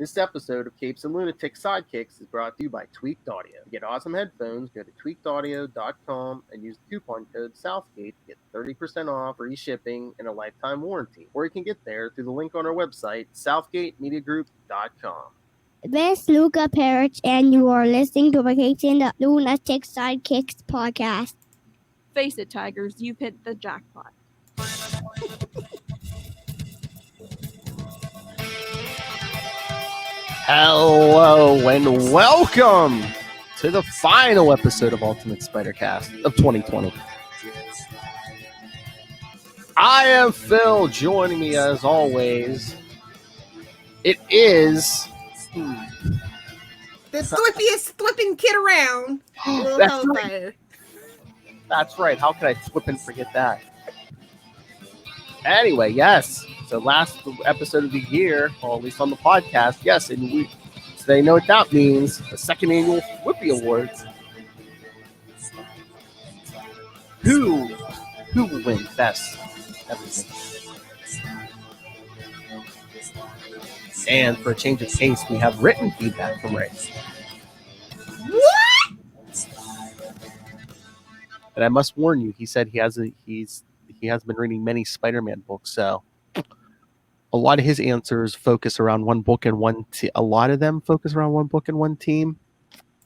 This episode of Capes and Lunatics Sidekicks is brought to you by Tweaked Audio. To get awesome headphones, go to tweakedaudio.com and use the coupon code Southgate to get 30% off, free shipping, and a lifetime warranty. Or you can get there through the link on our website, southgatemediagroup.com. This is Phil Perich, and you are listening to the Capes and Lunatics Sidekicks Podcast. Face it, Tigers, you've hit the jackpot. Hello and welcome to the final episode of Ultimate Spider-Cast of 2020. I am Phil. Joining me as always, it is the thwippiest thwipping kid around. That's right. That's right. How could I thwip and forget that? Anyway, yes. So last episode of the year, or at least on the podcast, yes, and so they know what that means. The second annual Thwippy Awards. Who will win best everything? And for a change of pace, we have written feedback from Ray. What? And I must warn you, he said he has been reading many Spider-Man books, so a lot of his answers focus around one book and one a lot of them focus around one book and one team.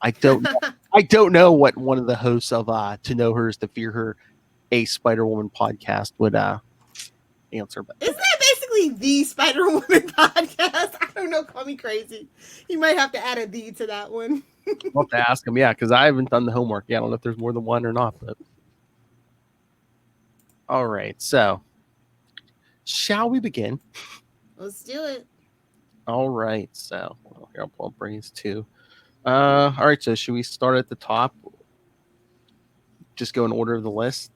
I don't know what one of the hosts of To Know Her is to Fear Her, a Spider-Woman podcast would answer. But isn't that basically the Spider-Woman podcast? I don't know, call me crazy. You might have to add a D to that one. I'll have to ask him, yeah, because I haven't done the homework. Yeah, I don't know if there's more than one or not, but all right, so shall we begin? Let's do it. All right, so here I'll pull up Ray's too. All right, so should we start at the top? Just go in order of the list.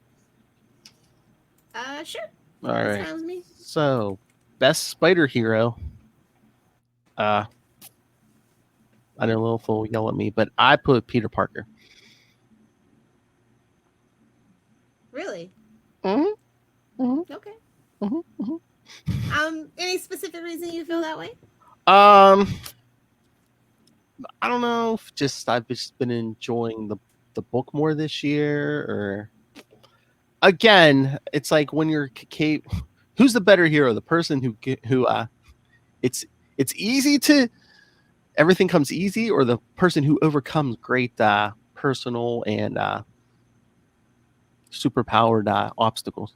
Sure. All right. That sounds me. So, best spider hero. I know Lilith will yell at me, but I put Peter Parker. Really? Mm-hmm. Mm-hmm. Okay. Mm-hmm. Mm-hmm. Any specific reason you feel that way? I don't know. I've just been enjoying the book more this year, or again, it's like when you're Kate. Who's the better hero? The person who it's easy to everything comes easy, or the person who overcomes great personal and superpowered obstacles.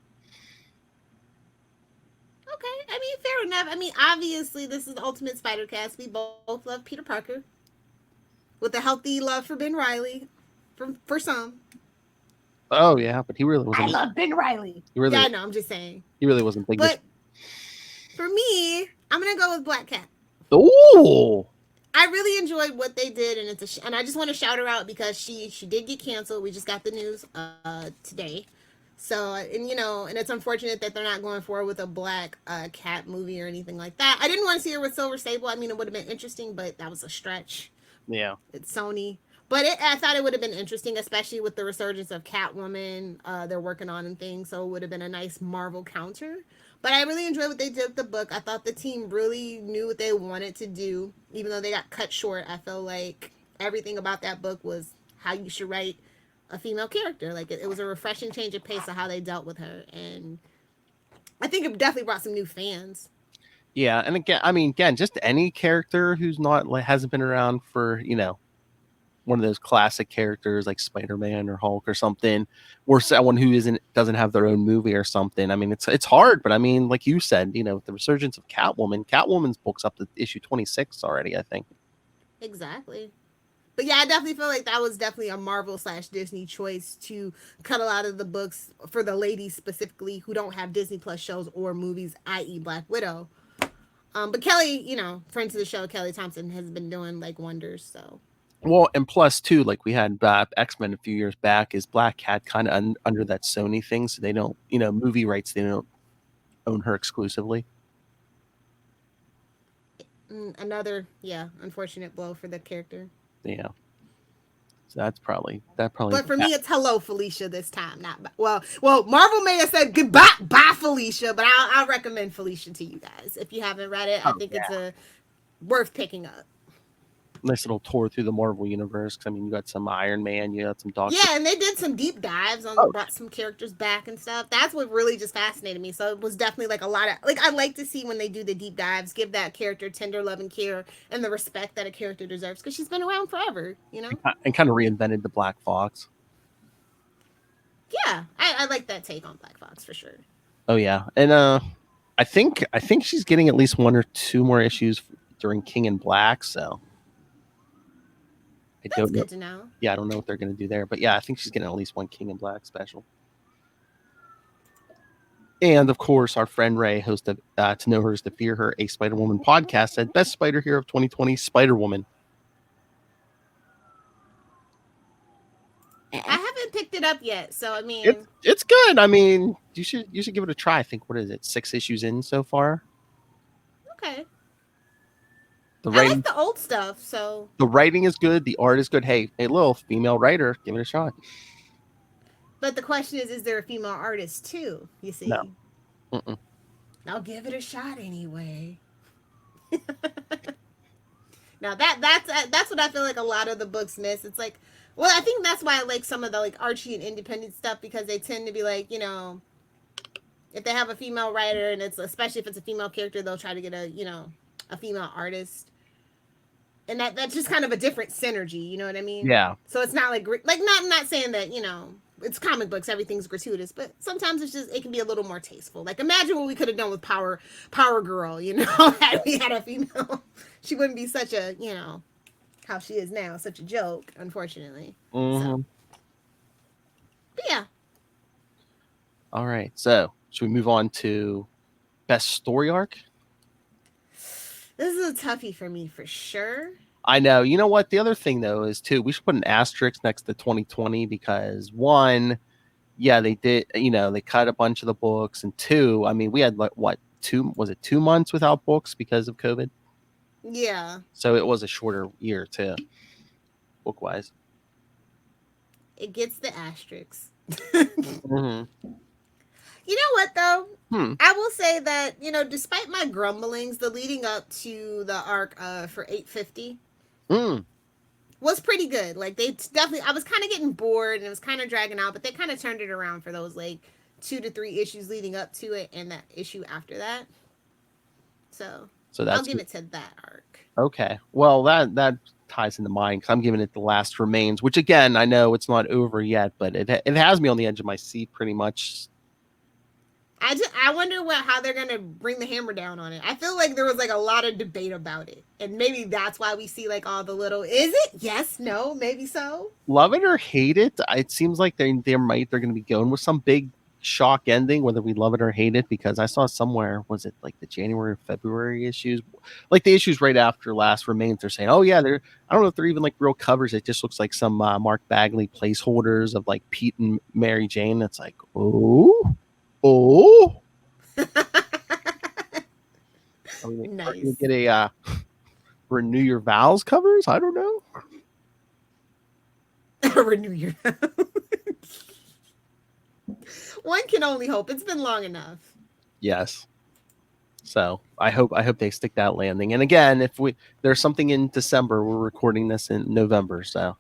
Okay, I mean, fair enough. I mean, obviously, this is the Ultimate Spider-Cast. We both love Peter Parker, with a healthy love for Ben Reilly, for some. Oh yeah, but he really wasn't. I love Ben Reilly. Really, yeah, I know. I'm just saying. He really wasn't big. But for me, I'm gonna go with Black Cat. Oh. I really enjoyed what they did, and and I just want to shout her out because she did get canceled. We just got the news today. So, and it's unfortunate that they're not going forward with a Black Cat movie or anything like that. I didn't want to see her with Silver Sable. I mean, it would have been interesting, but that was a stretch. Yeah. It's Sony. But I thought it would have been interesting, especially with the resurgence of Catwoman they're working on and things. So it would have been a nice Marvel counter. But I really enjoyed what they did with the book. I thought the team really knew what they wanted to do. Even though they got cut short, I feel like everything about that book was how you should write a female character. Like it was a refreshing change of pace of how they dealt with her. And I think it definitely brought some new fans. Yeah, and again, just any character who's hasn't been around for, one of those classic characters like Spider-Man or Hulk or something, or someone who doesn't have their own movie or something. I mean, it's hard, but I mean, like you said, with the resurgence of Catwoman's book's up to issue 26 already, I think. Exactly. But yeah, I definitely feel like that was definitely a Marvel/Disney choice to cut a lot of the books for the ladies specifically who don't have Disney Plus shows or movies, i.e. Black Widow. But Kelly, friends of the show, Kelly Thompson has been doing like wonders, so. Well, and plus too, like we had X-Men a few years back, is Black Cat kind of under that Sony thing, so they don't, movie rights, they don't own her exclusively. Another, unfortunate blow for the character. Yeah. So that probably. But for me, it's hello Felicia this time. Not well. Marvel may have said goodbye, bye Felicia, but I'll recommend Felicia to you guys if you haven't read it. I think it's worth picking up. Nice little tour through the Marvel universe. 'Cause, I mean, you got some Iron Man, you got some Doctor. Yeah, and they did some deep dives on brought some characters back and stuff. That's what really just fascinated me. So it was definitely like a lot of like I like to see when they do the deep dives, give that character tender love and care and the respect that a character deserves because she's been around forever, you know. And kind of reinvented the Black Fox. Yeah, I like that take on Black Fox for sure. Oh yeah, and I think she's getting at least 1 or 2 more issues during King in Black. So I That's good to know. Yeah, I don't know what they're going to do there, but yeah, I think she's getting at least 1 King in Black special. And of course, our friend Ray, host of To Know Her Is to Fear Her, a Spider-Woman podcast, said best Spider Hero of 2020, Spider-Woman. I haven't picked it up yet, so I mean, it's good. I mean, you should give it a try. I think what is it, 6 issues in so far? Okay. I like the old stuff, so the writing is good, the art is good. Hey, little female writer, give it a shot. But the question is there a female artist too? You see? No. Mm-mm. I'll give it a shot anyway. Now that's what I feel like a lot of the books miss. It's like, well, I think that's why I like some of the like Archie and independent stuff because they tend to be like, you know, if they have a female writer and it's especially if it's a female character, they'll try to get a female artist. And that's just kind of a different synergy, you know what I mean? Yeah. So it's not like not saying that, you know, it's comic books, everything's gratuitous, but sometimes it can be a little more tasteful. Like imagine what we could have done with Power Girl, you know, had we had a female. She wouldn't be such a, you know, how she is now, such a joke, unfortunately. Mm-hmm. So. But yeah. All right. So should we move on to best story arc? This is a toughie for me for sure. I know. You know what? The other thing though is too, we should put an asterisk next to 2020 because 1, yeah, they did, you know, they cut a bunch of the books, and 2, I mean, we had like what, 2 months without books because of COVID? Yeah. So it was a shorter year too, book wise. It gets the asterisks. Mm-hmm. You know what, though? I will say that, you know, despite my grumblings, the leading up to the arc for 850 was pretty good. Like, they definitely, I was kind of getting bored and it was kind of dragging out, but they kind of turned it around for those, like, 2 to 3 issues leading up to it and that issue after that. So that's, I'll give it to that arc. Okay. Well, that ties into mine because I'm giving it The Last Remains, which, again, I know it's not over yet, but it has me on the edge of my seat pretty much. I wonder how they're gonna bring the hammer down on it. I feel like there was like a lot of debate about it, and maybe that's why we see like all the little. Is it? Yes, no, maybe so. Love it or hate it, it seems like they're gonna be going with some big shock ending, whether we love it or hate it. Because I saw somewhere, was it like the January or February issues, like the issues right after Last Remains? They're saying, oh yeah, I don't know if they're even like real covers. It just looks like some Mark Bagley placeholders of like Pete and Mary Jane. It's like, oh. I mean, nice. You get a Renew Your Vows covers? I don't know. Renew your vows. One can only hope. It's been long enough. Yes. So I hope they stick that landing. And again, if there's something in December, we're recording this in November. So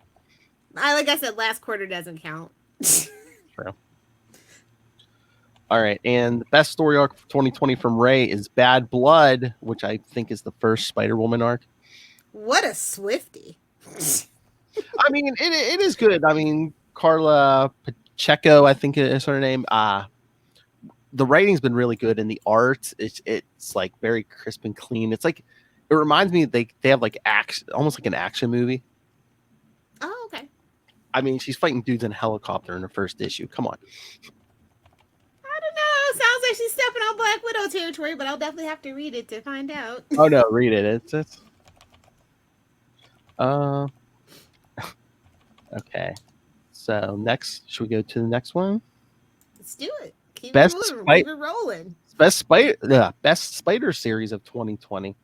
like I said, last quarter doesn't count. True. All right, and the best story arc for 2020 from Ray is Bad Blood, which I think is the first Spider-Woman arc. What a Swiftie. I mean, it is good. I mean, Carla Pacheco, I think is her name. The writing's been really good, and the art, it's like very crisp and clean. It's like, it reminds me they have like action, almost like an action movie. Oh, okay. I mean, she's fighting dudes in a helicopter in the first issue. Come on. Sounds like she's stepping on Black Widow territory, but I'll definitely have to read it to find out. Oh no, read it. It's okay. So next, should we go to the next one? Let's do it. Keep it moving. Keep it rolling. Best Spider series of 2020.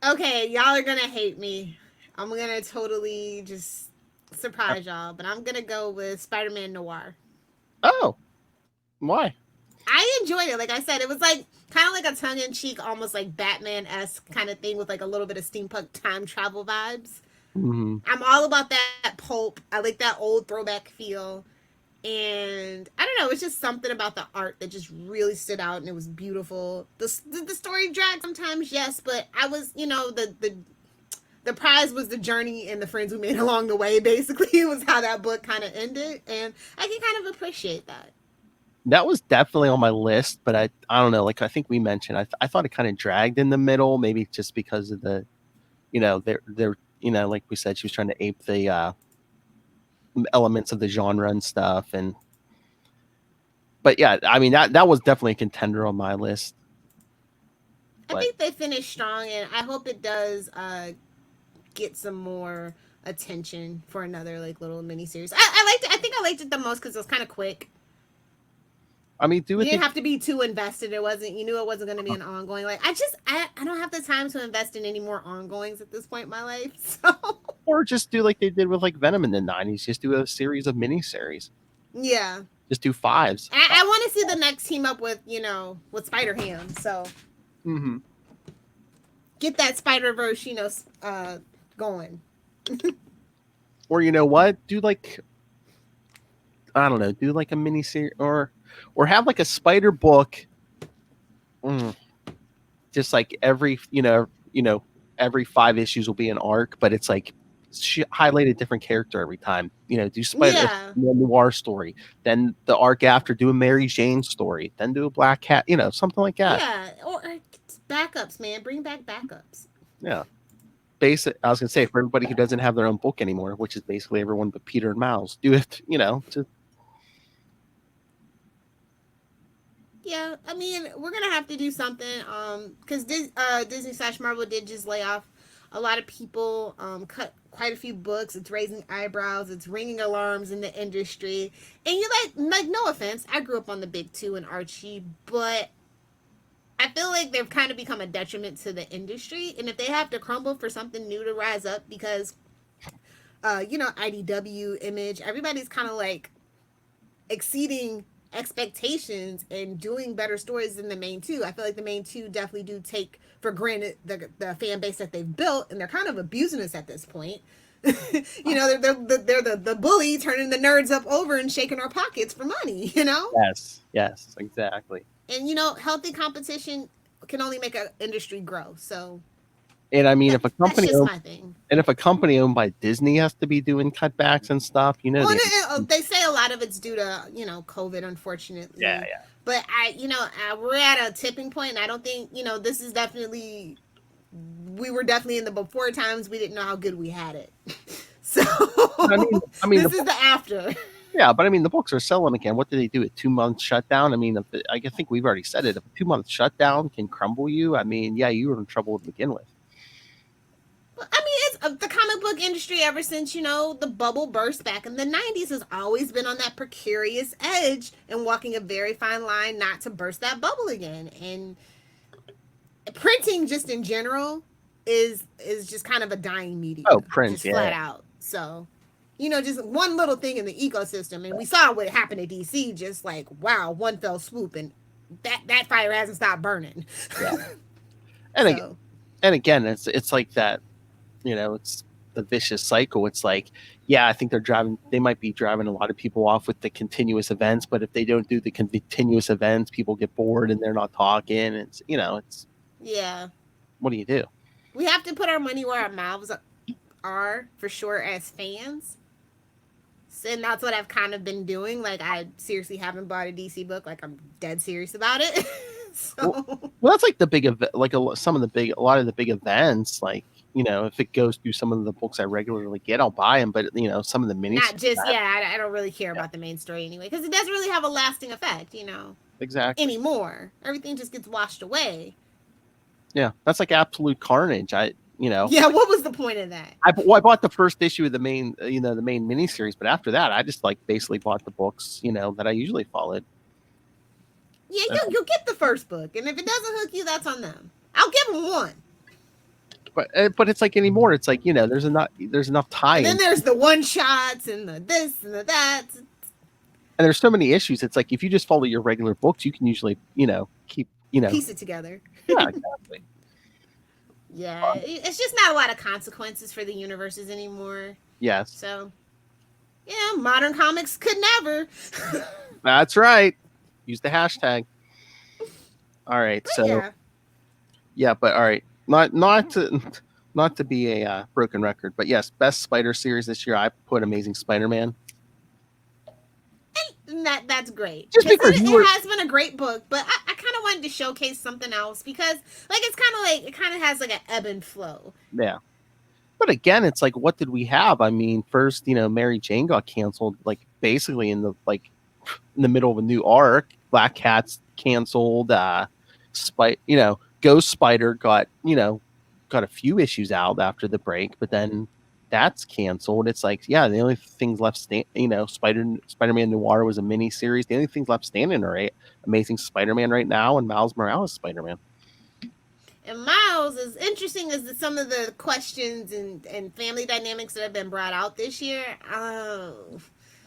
Okay, y'all are gonna hate me. I'm gonna totally just surprise y'all, but I'm gonna go with Spider-Man Noir. Oh. Why? I enjoyed it. Like I said, it was like kind of like a tongue-in-cheek, almost like Batman-esque kind of thing with like a little bit of steampunk time travel vibes. Mm-hmm. I'm all about that pulp. I like that old throwback feel. And I don't know, it's just something about the art that just really stood out, and it was beautiful. The story dragged sometimes, yes, but I was, the prize was the journey and the friends we made along the way. Basically, it was how that book kind of ended, and I can kind of appreciate that. That was definitely on my list, but I don't know. Like I think we mentioned, I thought it kind of dragged in the middle, maybe just because of the, they're like we said, she was trying to ape the elements of the genre and stuff, but yeah, I mean that was definitely a contender on my list. I think they finished strong, and I hope it does get some more attention for another like little mini series. I liked it. I think I liked it the most because it was kind of quick. I mean, you didn't have to be too invested. It wasn't. You knew it wasn't going to be an ongoing. Like I don't have the time to invest in any more ongoings at this point in my life. So. Or just do like they did with like Venom in the 90s. Just do a series of miniseries. Yeah. Just do 5s. I want to see the next team up with with Spider-Ham. So. Mm-hmm. Get that Spider-Verse, going. Or you know what? Do like. I don't know. Do like a miniseries or have like a spider book. Just like every every 5 issues will be an arc, but it's like highlight a different character every time. Do Spider noir story, then the arc after do a Mary Jane story, then do a Black Cat, something like that. Yeah, or backups, man. Bring back backups. Yeah. I was gonna say for everybody who doesn't have their own book anymore, which is basically everyone but Peter and Miles, do it. Just. Yeah, I mean, we're gonna have to do something. Because Disney/Marvel did just lay off a lot of people. Cut quite a few books. It's raising eyebrows. It's ringing alarms in the industry. And you like no offense, I grew up on the big 2 and Archie, but I feel like they've kind of become a detriment to the industry. And if they have to crumble for something new to rise up, because IDW, Image, everybody's kind of like exceeding expectations and doing better stories than the main 2. I feel like the main 2 definitely do take for granted the fan base that they've built, and they're kind of abusing us at this point. They're the bully turning the nerds up over and shaking our pockets for money. Yes, exactly. And healthy competition can only make an industry grow. So. And I mean, if a company owned by Disney has to be doing cutbacks and stuff, they say a lot of it's due to COVID, unfortunately. Yeah. But we're at a tipping point, and I don't think this is definitely. We were definitely in the before times. We didn't know how good we had it. So I mean, this is the after. Yeah, but I mean, the books are selling again. What did they do? A 2-month shutdown? I mean, I think we've already said it. If a 2-month shutdown can crumble you, I mean, yeah, you were in trouble to begin with. I mean, it's the comic book industry ever since, the bubble burst back in the 90s has always been on that precarious edge and walking a very fine line not to burst that bubble again. And printing just in general is just kind of a dying medium. Oh, print, just flat out. So, just one little thing in the ecosystem. And we saw what happened to DC, just like, wow, one fell swoop, and that fire hasn't stopped burning. Yeah. And again, it's like that. It's the vicious cycle. It's like, yeah, I think they might be driving a lot of people off with the continuous events, but if they don't do the continuous events, people get bored and they're not talking. It's, yeah. What do you do? We have to put our money where our mouths are, for sure, as fans. And that's what I've kind of been doing. Like, I seriously haven't bought a DC book. Like, I'm dead serious about it. Well, that's like the big event, like a lot of the big events, like, if it goes through some of the books I regularly get, I'll buy them. But, some of the minis. Not just, I don't really care about the main story anyway, because it doesn't really have a lasting effect, Exactly. Anymore. Everything just gets washed away. Yeah, that's like Absolute Carnage. Yeah, what was the point of that? I bought the first issue of the main miniseries, but after that, I just basically bought the books, that I usually followed. Yeah, you'll get the first book, and if it doesn't hook you, that's on them. I'll give them one. But it's like anymore. It's like there's enough time. And then there's the one shots and the this and the that. And there's so many issues. It's like if you just follow your regular books, you can usually, keep, Piece it together. yeah, exactly. Yeah, it's just not a lot of consequences for the universes anymore. Yes, So, modern comics could never. that's right. Use the hashtag. All right, But so yeah, but all right, not to be a broken record, but yes, best Spider series this year. I put Amazing Spider-Man. that's great. Just because it has been a great book, but I kind of wanted to showcase something else because, it's kind of like it kind of has like an ebb and flow. Yeah. But again, it's like, what did we have? I mean, first, Mary Jane got canceled, like basically in the middle of a new arc. Black Cat's canceled. Ghost Spider got a few issues out after the break, but then that's canceled. It's like, yeah, the only things left Spider-Man Noir was a mini series. The only things left standing are Amazing Spider-Man right now and Miles Morales Spider-Man. And Miles, as interesting as some of the questions and family dynamics that have been brought out this year,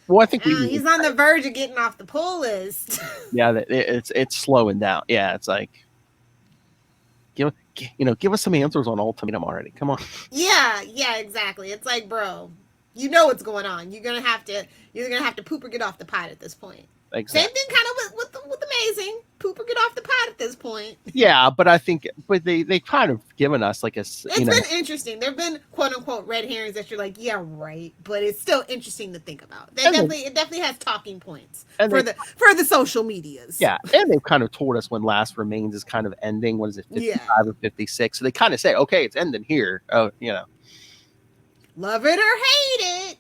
well, I think he's on the verge of getting off the pull list. Yeah, it's slowing down. Yeah, it's like, give us some answers on Ultimatum already. Come on. Yeah, exactly. It's like, bro, you know what's going on. You're gonna have to poop or get off the pot at this point. Exactly. Same thing kind of with Amazing. Poop or get off the pot at this point. Yeah, but I think they kind of given us like It's been interesting. There've been quote unquote red herrings that you're like, yeah, right, but it's still interesting to think about. It definitely has talking points for the social medias. Yeah, and they've kind of told us when Last Remains is kind of ending. What is it, 55 or 56? So they kind of say, okay, it's ending here. Oh, love it or hate it.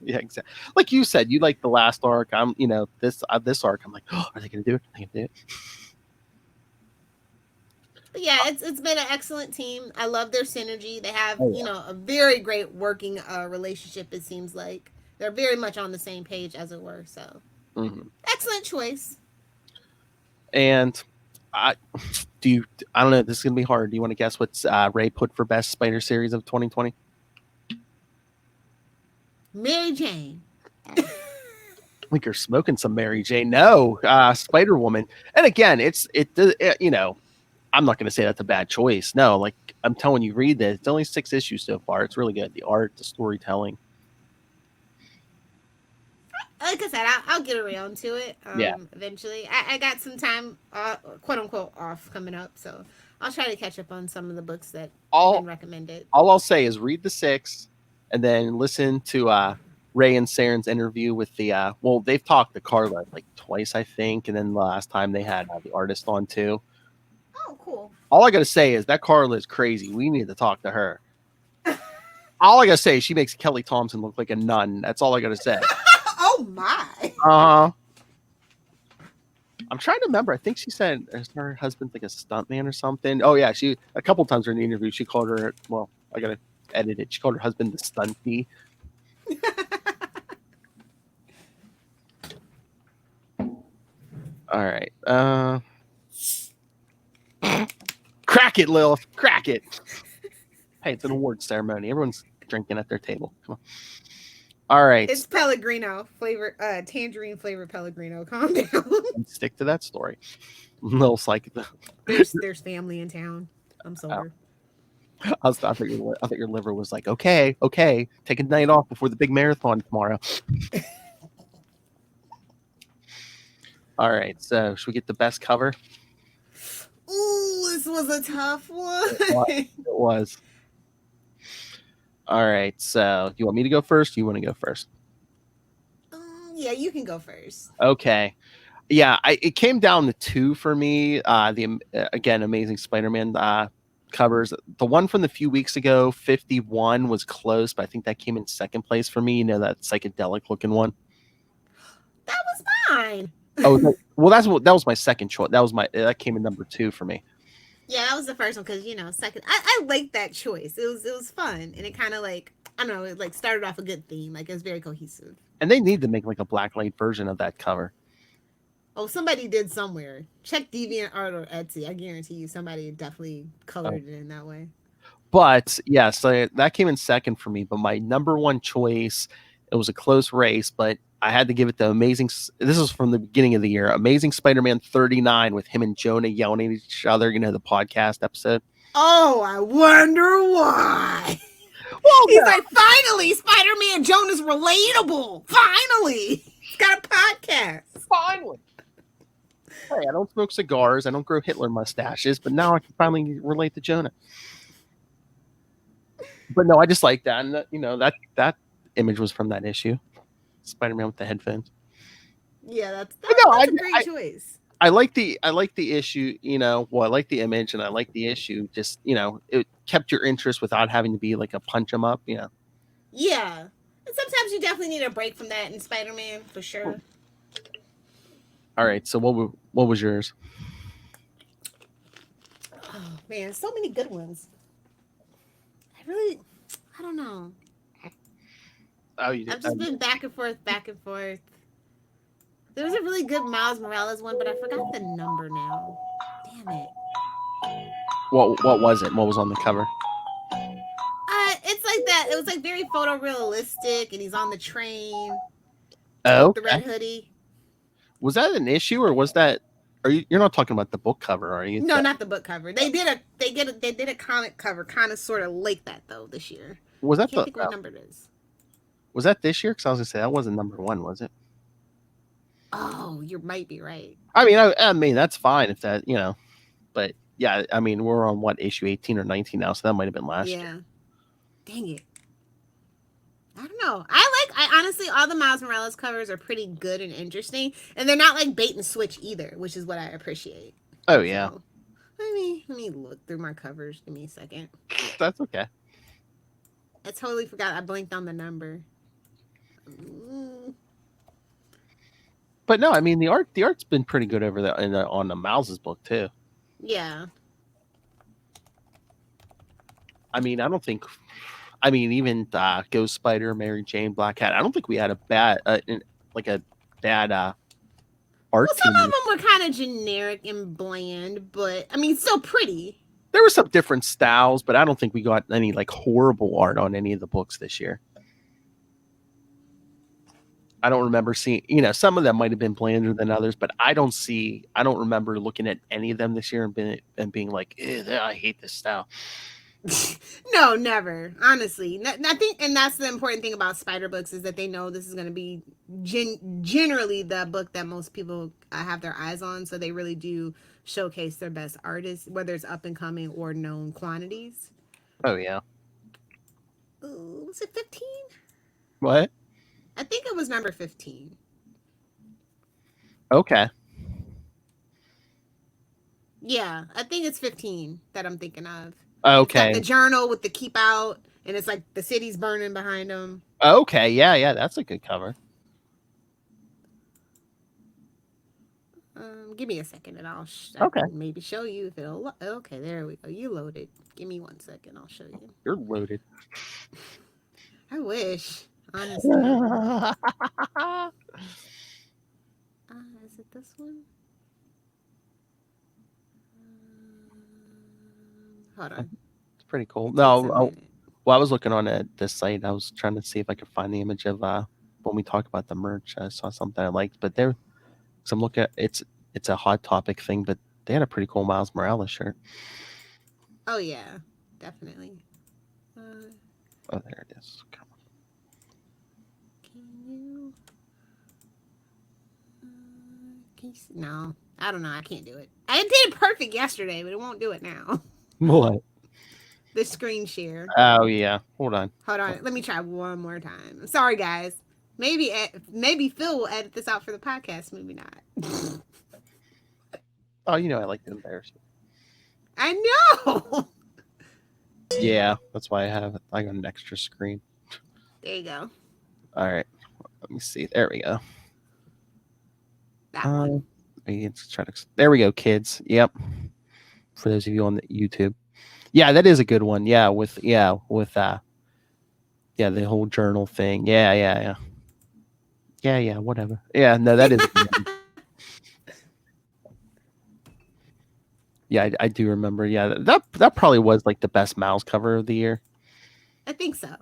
Yeah, exactly. Like you said, you like the last arc. I'm, this arc. I'm like, oh, are they going to do it? Are they going to do it? But yeah, it's been an excellent team. I love their synergy. They have, a very great working relationship. It seems like they're very much on the same page, as it were. So, excellent choice. And I don't know. This is gonna be hard. Do you want to guess what Ray put for best Spider series of 2020? Mary Jane. I think you're smoking some Mary Jane. No, Spider Woman. And again, it I'm not going to say that's a bad choice. No, like I'm telling you, read this. It's only 6 issues so far. It's really good. The art, the storytelling. Like I said, I'll get around to it. Eventually. I got some time, quote unquote, off coming up, so I'll try to catch up on some of the books that have been recommended. All I'll say is read the 6, and then listen to Ray and Saren's interview with the. They've talked to Carla like twice, I think, and then the last time they had the artist on too. Oh, cool. All I gotta say is that Carla is crazy. We need to talk to her. All I gotta say is she makes Kelly Thompson look like a nun. That's all I gotta say. Oh my. I'm trying to remember. I think she said her husband's like a stuntman or something. Oh yeah, she a couple times during the interview she called her. Well, I gotta edit it. She called her husband the stunty. All right. Crack it, Lilith. Crack it. Hey, it's an award ceremony. Everyone's drinking at their table. Come on. All right. It's Pellegrino flavor, tangerine flavored Pellegrino. Calm down. Stick to that story. Lilith's like there's family in town. I'm sober. I thought your liver was like, okay, take a night off before the big marathon tomorrow. All right, so should we get the best cover? Ooh, this was a tough one. It was. All right, so you want me to go first? Or you want to go first? Yeah, you can go first. Okay. Yeah, it came down to 2 for me. Again, Amazing Spider-Man covers. The one from the few weeks ago, 51, was close, but I think that came in second place for me. That psychedelic looking one. That was mine. Oh, well, that was my second choice. That came in number 2 for me. Yeah, that was the first one because second. I liked that choice. It was fun, and it kind of I don't know, it started off a good theme. It was very cohesive. And they need to make a blacklight version of that cover. Oh, somebody did somewhere. Check DeviantArt or Etsy. I guarantee you somebody definitely colored it in that way. But yes, that came in second for me. But my number 1 choice It was a close race, but I had to give it the amazing. This is from the beginning of the year. Amazing Spider-Man 39 with him and Jonah yelling at each other. You know, the podcast episode. Oh, I wonder why. Well, He's like, finally, Spider-Man Jonah's relatable. Finally. He's got a podcast. Finally. Hey, I don't smoke cigars. I don't grow Hitler mustaches, but now I can finally relate to Jonah. But no, I just like that. And, you know, that image was from that issue. Spider-Man with the headphones. Yeah, that's a great choice. I like the issue, you know, well, I like the image and I like the issue. Just, you know, it kept your interest without having to be like a punch 'em up, you know. Yeah. And sometimes you definitely need a break from that in Spider-Man, for sure. All right, so what was yours? Oh, man, so many good ones. I don't know. Oh, you did. I've just been back and forth. There was a really good Miles Morales one, but I forgot the number now. Damn it. What was it? What was on the cover? It's like that. It was like very photorealistic, and he's on the train. Oh, The red hoodie. Was that an issue, or was that? You're not talking about the book cover, are you? No, not the book cover. They did a comic cover, kind of sort of like that though this year. Was that I can't think what number it is. Was that this year? Because I was gonna say that wasn't number 1, was it? Oh, you might be right. I mean that's fine if that, you know, but yeah, I mean we're on what, issue 18 or 19 now, so that might have been last year. Dang it. I don't know. I honestly, all the Miles Morales covers are pretty good and interesting, and they're not like bait and switch either, which is what I appreciate. Oh yeah. So, let me look through my covers. Give me a second. That's okay. I totally forgot. I blinked on the number. But no, I mean the art's been pretty good over there on the Miles's book too. Yeah. I mean, even Ghost Spider, Mary Jane, Black Cat. I don't think we had a bad art Well, some team. of them were kind of generic and bland, but I mean, still pretty. There were some different styles, but I don't think we got any like horrible art on any of the books this year. I don't remember seeing, you know, some of them might have been blander than others, but I don't remember looking at any of them this year and being like, I hate this style. No, never. Honestly, I think, and that's the important thing about Spider books is that they know this is going to be generally the book that most people have their eyes on, so they really do showcase their best artists, whether it's up and coming or known quantities. Oh yeah. Ooh, was it 15? What? I think it was number 15. Okay. Yeah, I think it's 15 that I'm thinking of. Okay. It's got the journal with the keep out, and it's like the city's burning behind them. Okay, yeah, that's a good cover. Give me a second, and I can maybe show you if it'll. Okay, there we go. You loaded. Give me 1 second. I'll show you. You're loaded. I wish, honestly. Is it this one? Hold on. It's pretty cool. No, I was looking on this site. I was trying to see if I could find the image of when we talk about the merch. I saw something I liked, but so I'm looking at it's a Hot Topic thing, but they had a pretty cool Miles Morales shirt. Oh yeah, definitely. Oh, there it is. Come on. Can you see? No, I don't know. I can't do it. I did it perfect yesterday, but it won't do it now. What? The screen share. Oh yeah. Hold on. Let me try one more time. I'm sorry, guys. Maybe Phil will edit this out for the podcast. Maybe not. Oh, you know I like to embarrass you. I know. Yeah, that's why I got an extra screen. There you go. All right. Let me see. There we go. That one. There we go, kids. Yep. For those of you on the YouTube. Yeah, that is a good one. Yeah, with the whole journal thing. Yeah, whatever. Yeah, no, that is a good one. Yeah, I do remember. Yeah, that probably was like the best Miles cover of the year. I think so.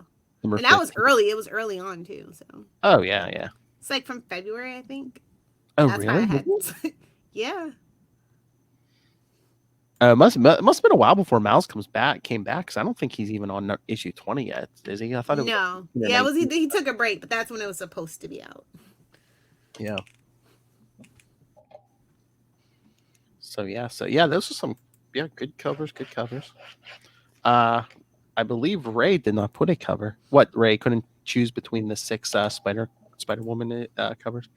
Number And that was 15. early. It was early on too. So Oh yeah. it's like from February, I think. Oh That's why I really? had. Yeah. Must have been a while before Miles came back, because I don't think he's even on issue 20 yet, is he? I thought it was. No. Yeah, it was he took a break, but that's when it was supposed to be out. Yeah. So yeah, those are some good covers. I believe Ray did not put a cover. What, Ray couldn't choose between the 6 Spider-Woman covers?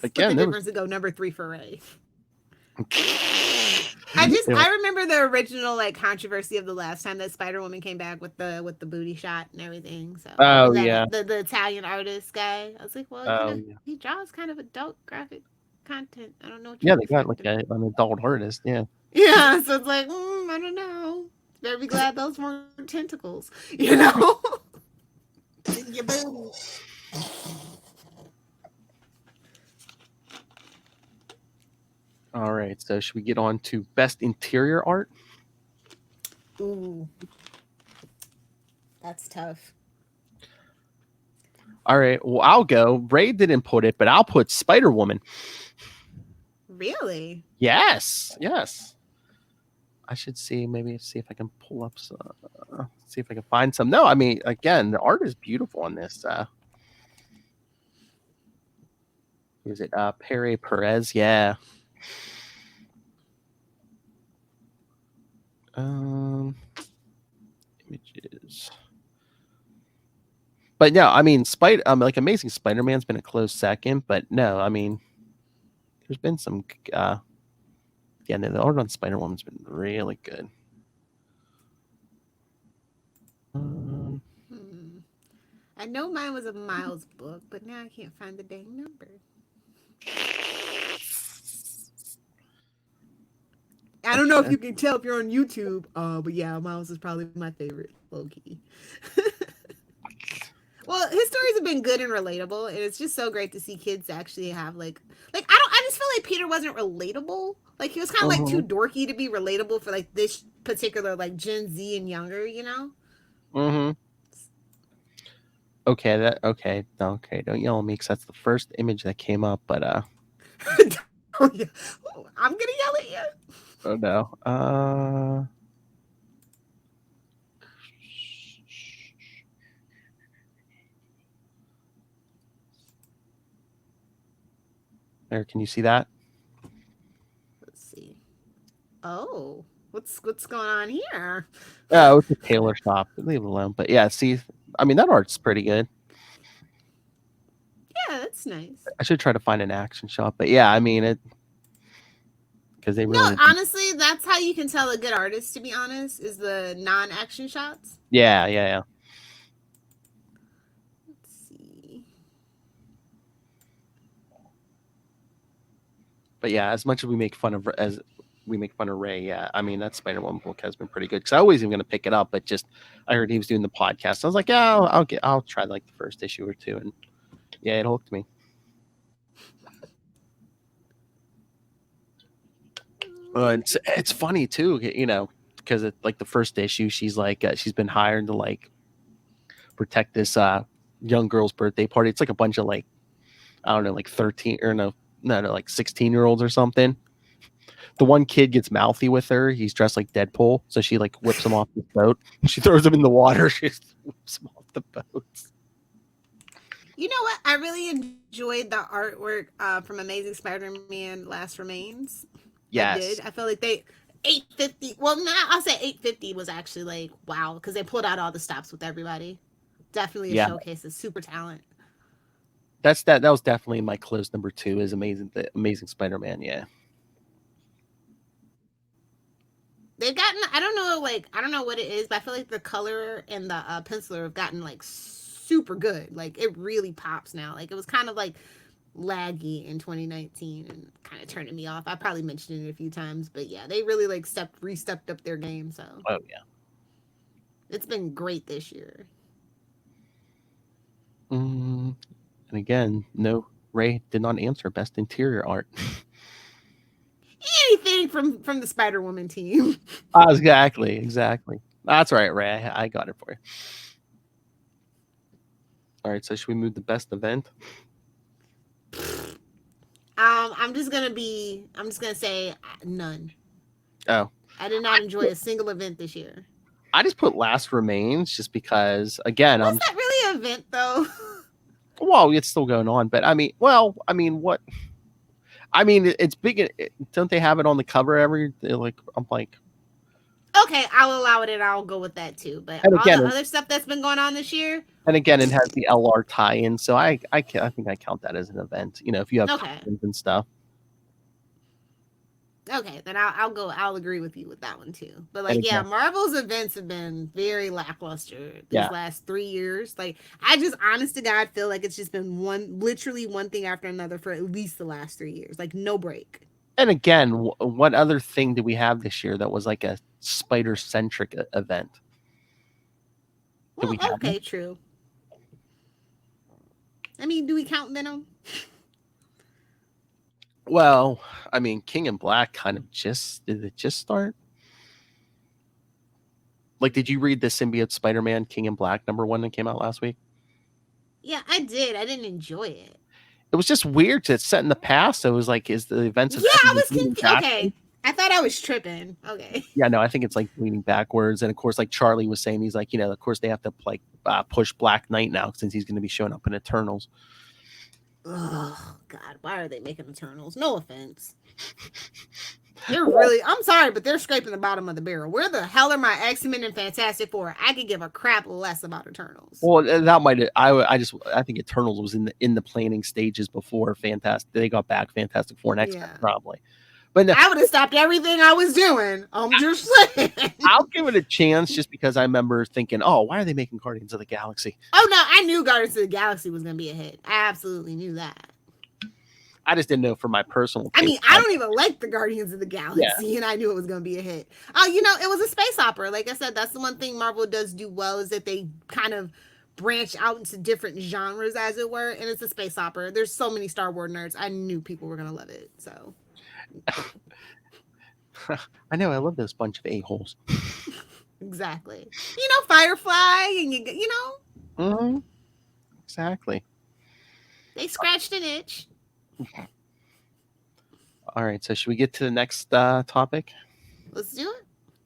Again, the difference to go number 3 for Ray. I remember the original like controversy of the last time that Spider-Woman came back with the booty shot and everything. So the Italian artist guy. I was like, well, he draws kind of adult graphic content. I don't know. What they got like an adult artist. Yeah. Yeah, so it's like I don't know. Better be glad those weren't tentacles. You know. Your booty. All right, so should we get on to best interior art? Ooh, that's tough. All right, well, I'll go. Ray didn't put it, but I'll put Spider-Woman. Really? Yes. I should see if I can pull up some, see if I can find some. No, I mean, again, the art is beautiful on this. Is it Perez? Yeah. Images. But no, I mean, Amazing Spider-Man's been a close second, but no, I mean, there's been some, the art on Spider-Woman's been really good. I know mine was a Miles book, but now I can't find the dang number. I don't know if you can tell if you're on YouTube, but yeah, Miles is probably my favorite, low-key. Well, his stories have been good and relatable, and it's just so great to see kids actually have I just feel like Peter wasn't relatable. Like he was kind of like too dorky to be relatable for like this particular like Gen Z and younger, you know? Mm-hmm. Okay, don't yell at me, because that's the first image that came up, but I'm gonna yell at you. Oh no. There, can you see that? Let's see. Oh, what's going on here? Oh, it's a tailor shop. Leave it alone. But yeah, see, I mean, that art's pretty good. Yeah, that's nice. I should try to find an action shop, but yeah, I mean it, because they really. No, honestly, that's how you can tell a good artist. To be honest, is the non-action shots. Yeah. Let's see. But yeah, as much as we make fun of Ray, yeah, I mean that Spider-Woman book has been pretty good. Because I was even going to pick it up, but just I heard he was doing the podcast. I was like, yeah, I'll try like the first issue or two, and yeah, it hooked me. It's funny too, you know, because it's like the first issue, she's like she's been hired to like protect this young girl's birthday party. It's like a bunch of like, I don't know, like 13 or no, like 16-year-olds or something. The one kid gets mouthy with her. He's dressed like Deadpool, so she like whips him off the boat. She throws him in the water. She whips him off the boat. You know what? I really enjoyed the artwork from Amazing Spider-Man Last Remains. Yes. I did. I feel like they 850. Well, I'll say 850 was actually like wow, because they pulled out all the stops with everybody. Definitely a showcase of super talent. That was definitely my close number 2 is Amazing Spider-Man. Yeah. They've gotten, I don't know what it is, but I feel like the color and the penciler have gotten like super good. Like it really pops now. Like it was kind of like laggy in 2019 and kind of turning me off. I probably mentioned it a few times, but yeah, they really like re-stepped up their game. So it's been great this year. And again, no, Ray did not answer best interior art. Anything from the Spider-Woman team. Exactly. That's right, Ray. I got it for you. All right, so should we move the best event? I'm just gonna say none. Oh, I did not enjoy a single event this year. I just put Last Remains just because, again, Was that really an event though? well, it's still going on, but what? It's big. Don't they have it on the cover every? I'm like, Okay, I'll allow it and I'll go with that too. But And all again, the other stuff that's been going on this year. and again, it has the LR tie-in, so I think I count that as an event. If you have Okay. tie-ins and stuff. Okay, then I'll agree with you with that one too. But And yeah, again- Marvel's events have been very lackluster these Yeah. last 3 years. Like, I just honest to God feel like it's just been literally one thing after another for at least the last 3 years. Like, no break. And again, what other thing did we have this year that was like a spider-centric event? Well, we have okay, true. I mean, do we count Venom? Well, King in Black did it just start? Like, did you read the Symbiote Spider-Man King in Black #1 that came out last week? Yeah, I did. I didn't enjoy it. It was just weird to set in the past. So it was like, is the events of Yeah, I that was leading confused. backwards? Okay, I thought I was tripping. Okay. Yeah, no, I think it's like leaning backwards. And of course, like Charlie was saying, he's like, of course they have to like push Black Knight now since he's going to be showing up in Eternals. Oh God, why are they making Eternals? No offense. They're really, I'm sorry, but they're scraping the bottom of the barrel. Where the hell are my X-Men and Fantastic Four? I could give a crap less about Eternals. Well, that might I think Eternals was in the planning stages before Fantastic. They got back Fantastic Four and X-Men Yeah. probably. But no, I would have stopped everything I was doing. I'm just saying. I'll give it a chance just because I remember thinking, oh, why are they making Guardians of the Galaxy? Oh no, I knew Guardians of the Galaxy was gonna be a hit. I absolutely knew that. I just didn't know for my personal I taste. mean, I don't even like the Guardians of the Galaxy, and I knew it was going to be a hit. Oh, it was a space opera. Like I said, that's the one thing Marvel does do well is that they kind of branch out into different genres, as it were, and it's a space opera. There's so many Star Wars nerds. I knew people were going to love it. So I know, I love this bunch of a-holes. exactly. Firefly, and Exactly. they scratched an itch. All right, so should we get to the next topic? Let's do it.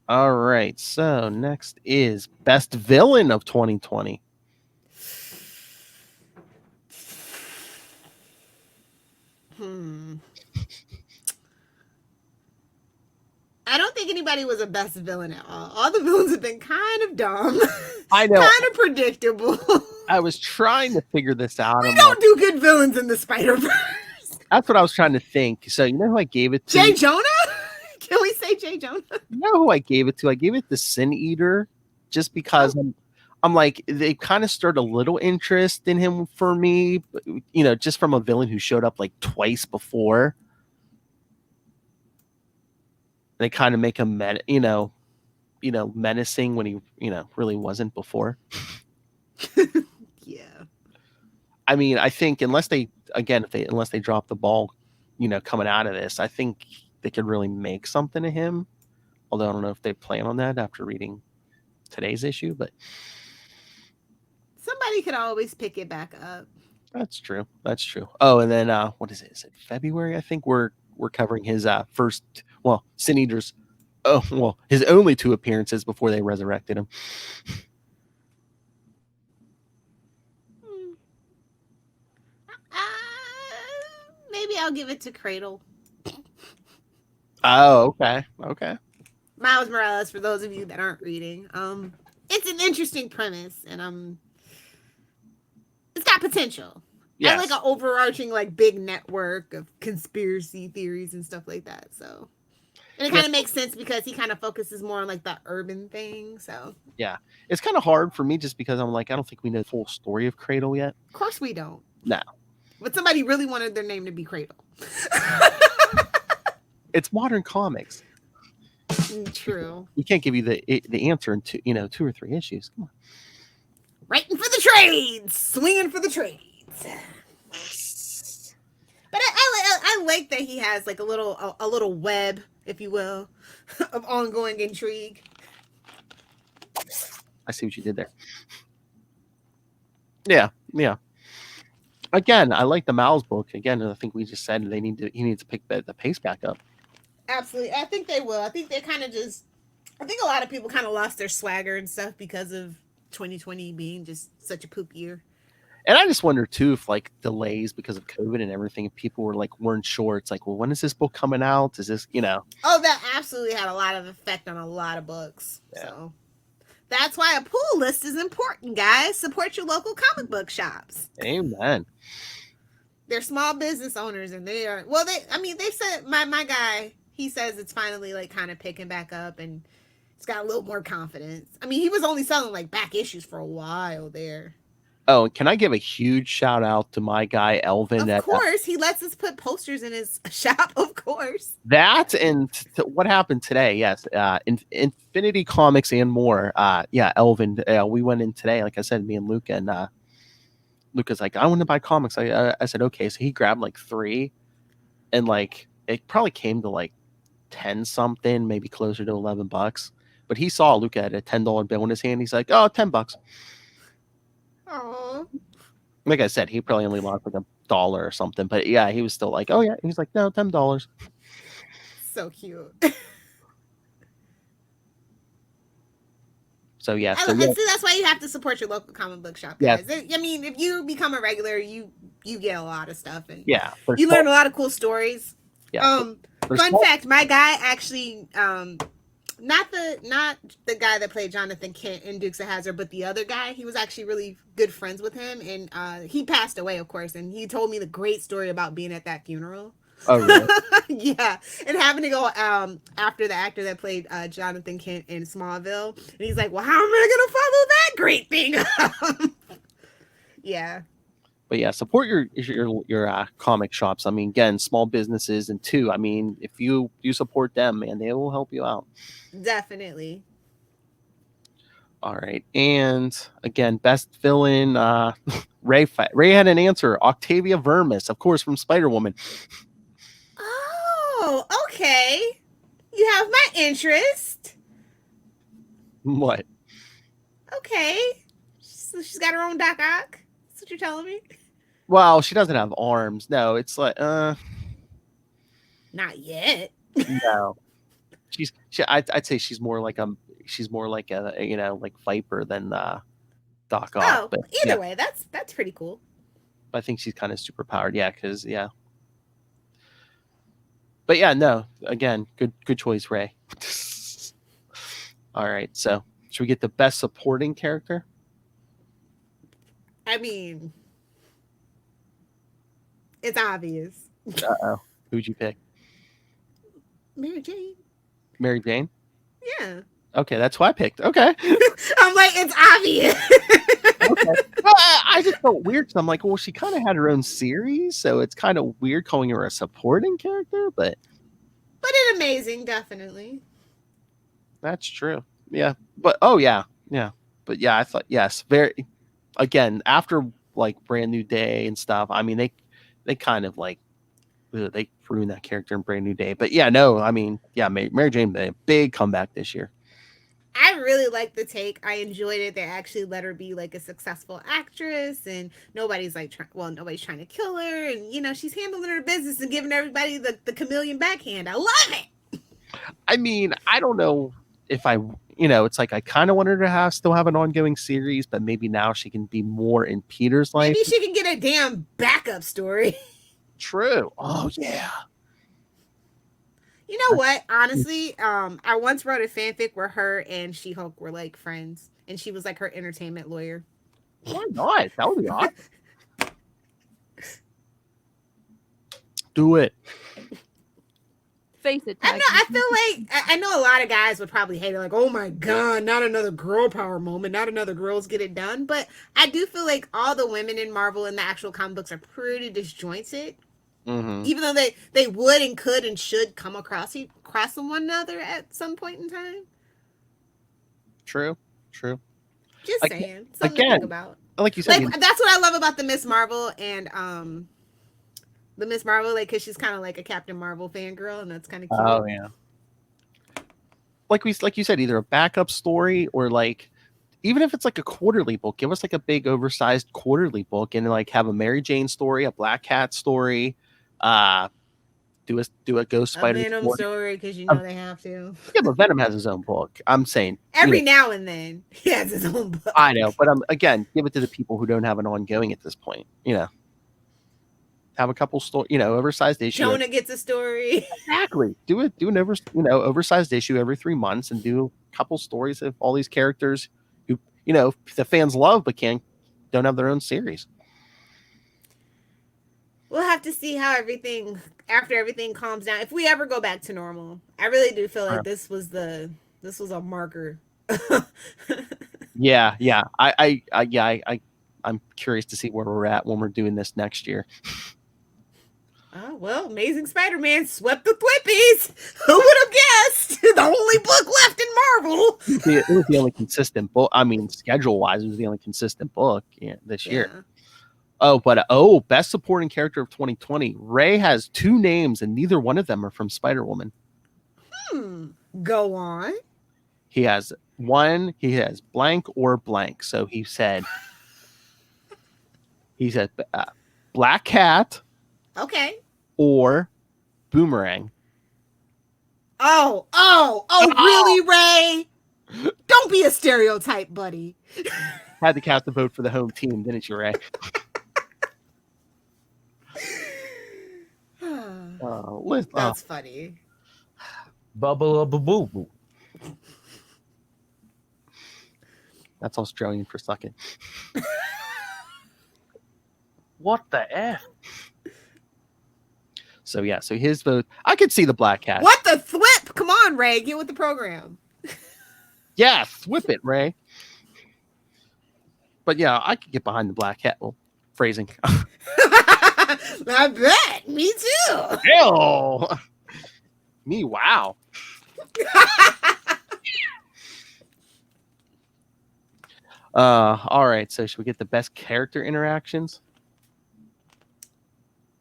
All right, so next is Best Villain of 2020. I don't think anybody was a best villain at all. All the villains have been kind of dumb. I know. Kind of predictable. I was trying to figure this out. We don't do good villains in the Spider-Verse. That's what I was trying to think. So you know who I gave it to? Jay Jonah? Can we say Jay Jonah? You know who I gave it to? I gave it to Sin Eater just because I'm like, they kind of stirred a little interest in him for me, just from a villain who showed up like twice before. They kind of make him, menacing when he, really wasn't before. Yeah. I mean, I think unless they drop the ball, coming out of this, I think they could really make something of him. Although I don't know if they plan on that after reading today's issue, but Somebody could always pick it back up. that's true. That's true. Oh, and then what is it? Is it February? I think we're covering his Sin Eater's his only 2 appearances before they resurrected him. Maybe I'll give it to Cradle. Oh, okay. Miles Morales, for those of you that aren't reading. It's an interesting premise, and it's got potential. Yes. I like an overarching, like, big network of conspiracy theories and stuff like that. So, and it kind of makes sense because he kind of focuses more on like the urban thing. So, yeah, it's kind of hard for me just because I'm like, I don't think we know the full story of Cradle yet. of course, we don't. No, But somebody really wanted their name to be Cradle. it's modern comics. True. We can't give you the answer in 2 or 3 issues. Come on. Writing for the trades, swinging for the trades. But I like that he has like a little web, if you will, of ongoing intrigue. I see what you did there. Yeah. Again, I like the Miles book. Again, I think we just said he needs to pick the pace back up. Absolutely. I think they will. I think they kind of just, I think a lot of people kind of lost their swagger and stuff because of 2020 being just such a poop year. And I just wonder too if like delays because of COVID and everything, if people weren't sure. It's like, well, when is this book coming out? Is this, Oh, that absolutely had a lot of effect on a lot of books. Yeah. So that's why a pull list is important, guys. Support your local comic book shops. Amen. They're small business owners, and they are they said my guy, he says it's finally like kind of picking back up, and it's got a little more confidence. I mean, he was only selling like back issues for a while there. Oh, can I give a huge shout out to my guy Elvin? Of course, he lets us put posters in his shop. Of course, that and what happened today. Yes, Infinity Comics and more. Elvin. We went in today. Like I said, me and Luca, and Luca's like, I want to buy comics. I said okay, so he grabbed like 3, and like it probably came to like 10 something, maybe closer to $11. But he saw Luca had a $10 bill in his hand. He's like, oh, $10. Aww. Like I said, he probably only lost like $1 or something, but yeah, he was still like, oh yeah. He's like, no, $10. So cute. So yeah, see, that's why you have to support your local comic book shop, guys. Yeah. I mean, if you become a regular, you get a lot of stuff, and you learn a lot of cool stories. Yeah. Fun fact: my guy actually, not the guy that played Jonathan Kent in Dukes of Hazzard, but the other guy. He was actually really good friends with him, and he passed away, of course. And he told me the great story about being at that funeral. Oh, really? Yeah, and having to go after the actor that played Jonathan Kent in Smallville, and he's like, "Well, how am I gonna follow that great thing up?" Yeah. But yeah, support your comic shops. I mean, again, small businesses, and 2, I mean, if you support them, man, they will help you out. Definitely. All right, and again, best villain. Ray had an answer. Octavia Vermis, of course, from Spider-Woman. Oh, okay. You have my interest. What? Okay. So she's got her own Doc Ock. That's what you're telling me? Well, she doesn't have arms. No, it's like not yet. No. I'd say she's more like a like Viper than Doc Ock. Oh, but either way, that's pretty cool. I think she's kind of super powered. Yeah, because But yeah, no. Again, good choice, Ray. All right, so should we get the best supporting character? I mean, it's obvious. Uh-oh. Who'd you pick? Mary Jane. Mary Jane? Yeah. Okay, that's who I picked. Okay. I'm like, it's obvious. Okay. Well, I just felt weird because I'm like, well, she kind of had her own series, so it's kind of weird calling her a supporting character, but an amazing, definitely. That's true. Yeah, but yeah. But yeah, I thought yes, very. Again, after like Brand New Day and stuff, I mean they kind of like they ruined that character in Brand New Day. But yeah, no, I mean Mary Jane made a big comeback this year. I really liked the take. I enjoyed it. They actually let her be like a successful actress, and nobody's like, nobody's trying to kill her, and she's handling her business and giving everybody the chameleon backhand. I love it. I mean, I don't know if it's like I kind of wanted her to still have an ongoing series, but maybe now she can be more in Peter's life. Maybe she can get a damn backup story. True. Oh yeah. You know what? Honestly, I once wrote a fanfic where her and She-Hulk were like friends, and she was like her entertainment lawyer. Why not? That would be awesome. Do it. Face it. I feel like I know a lot of guys would probably hate it, like, oh my god, not another girl power moment, not another girls get it done. But I do feel like all the women in Marvel and the actual comic books are pretty disjointed. Mm-hmm. Even though they would and could and should come across one another at some point in time. True. Just saying. Something to think about. Like you said, that's what I love about the Miss Marvel and the Miss Marvel, like, because she's kind of like a Captain Marvel fangirl, and that's kind of cute. Oh yeah. Like you said, either a backup story or like even if it's like a quarterly book, give us like a big oversized quarterly book and like have a Mary Jane story, a Black Cat story, do a Ghost A Spider Venom story, because you know they have to. Yeah, but Venom has his own book. I'm saying Every now and then he has his own book. I know, but again, give it to the people who don't have an ongoing at this point. Have a couple oversized issue. Jonah gets a story. Exactly. Do an oversized issue every 3 months and do a couple stories of all these characters who the fans love but don't have their own series. We'll have to see how after everything calms down. If we ever go back to normal, I really do feel like this was a marker. Yeah. I'm curious to see where we're at when we're doing this next year. Oh, well, Amazing Spider-Man swept the Thwippies. Who would have guessed? The only book left in Marvel. It was the only consistent book. I mean, schedule-wise, it was the only consistent book this year. Oh, but best supporting character of 2020. Ray has 2 names, and neither one of them are from Spider-Woman. Go on. He has blank or blank. So he said Black Cat. Okay. Or Boomerang. Oh, really, Ray? Don't be a stereotype, buddy. Had to cast a vote for the home team, didn't you, Ray? That's funny. Bubble. That's Australian for sucking. What the F? So his vote. I could see the Black Cat. What the thwip? Come on, Ray, get with the program. Yeah, whip it, Ray. But yeah, I could get behind the Black Cat. Well, phrasing. I bet. Me too. Ew. Me, wow. All right. So should we get the best character interactions?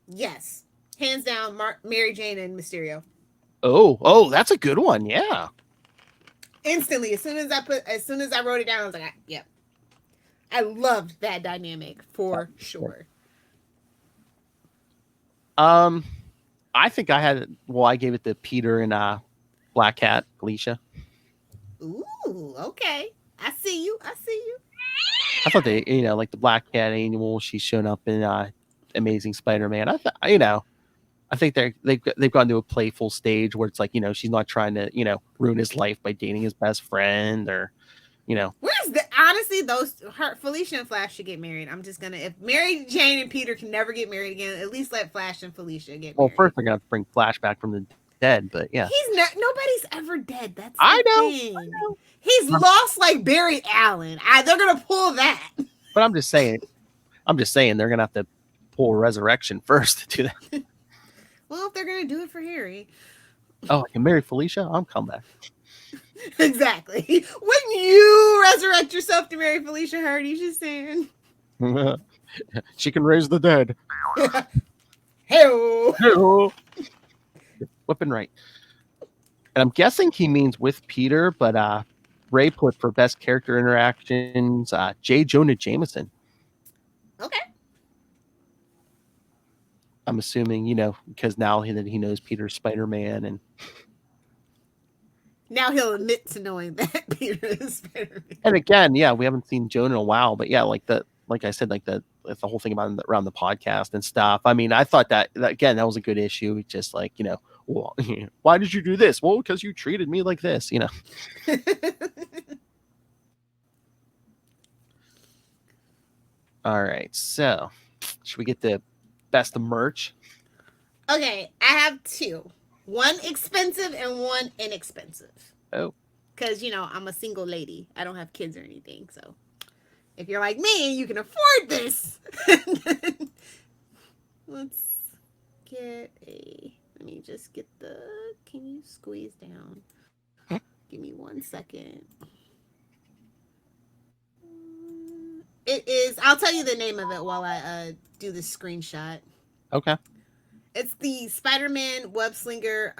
Yes. Hands down, Mary Jane and Mysterio. Oh, that's a good one. Yeah. Instantly, as soon as I wrote it down, I was like, yep. I loved that dynamic for sure. I think I gave it to Peter and Black Cat, Alicia. Ooh, okay. I see you. I thought they, like the Black Cat annual, she's shown up in Amazing Spider-Man. I think they've gone to a playful stage where it's like, she's not trying to, ruin his life by dating his best friend or, honestly, Felicia and Flash should get married. I'm just gonna, if Mary Jane and Peter can never get married again, at least let Flash and Felicia get married. Well, first they're gonna have to bring Flash back from the dead, but yeah. Nobody's ever dead. That's I thing. know. He's lost like Barry Allen. They're gonna pull that. But I'm just saying they're gonna have to pull Resurrection first to do that. Well, if they're gonna do it for Harry. Oh, I can marry Felicia? I'm come back. Exactly. Wouldn't you resurrect yourself to marry Felicia Hardy? She's saying. She can raise the dead. Hey-o. Flipping right. And I'm guessing he means with Peter, but Ray put for best character interactions, J. Jonah Jameson. Okay. I'm assuming, because now that he knows Peter's Spider-Man and now he'll admit to knowing that Peter is Spider-Man. And again, yeah, we haven't seen Jonah in a while, but yeah, like I said, the whole thing about around the podcast and stuff. I mean, I thought that again, that was a good issue. It's just like, well, why did you do this? Well, because you treated me like this, All right, so should we get the best of merch? Okay, I have 2. One expensive and one inexpensive. Oh. Because, I'm a single lady. I don't have kids or anything. So if you're like me, you can afford this. Let's get let me just get can you squeeze down? Give me 1 second. It is, I'll tell you the name of it while I do this screenshot. Okay. It's the Spider-Man Web Slinger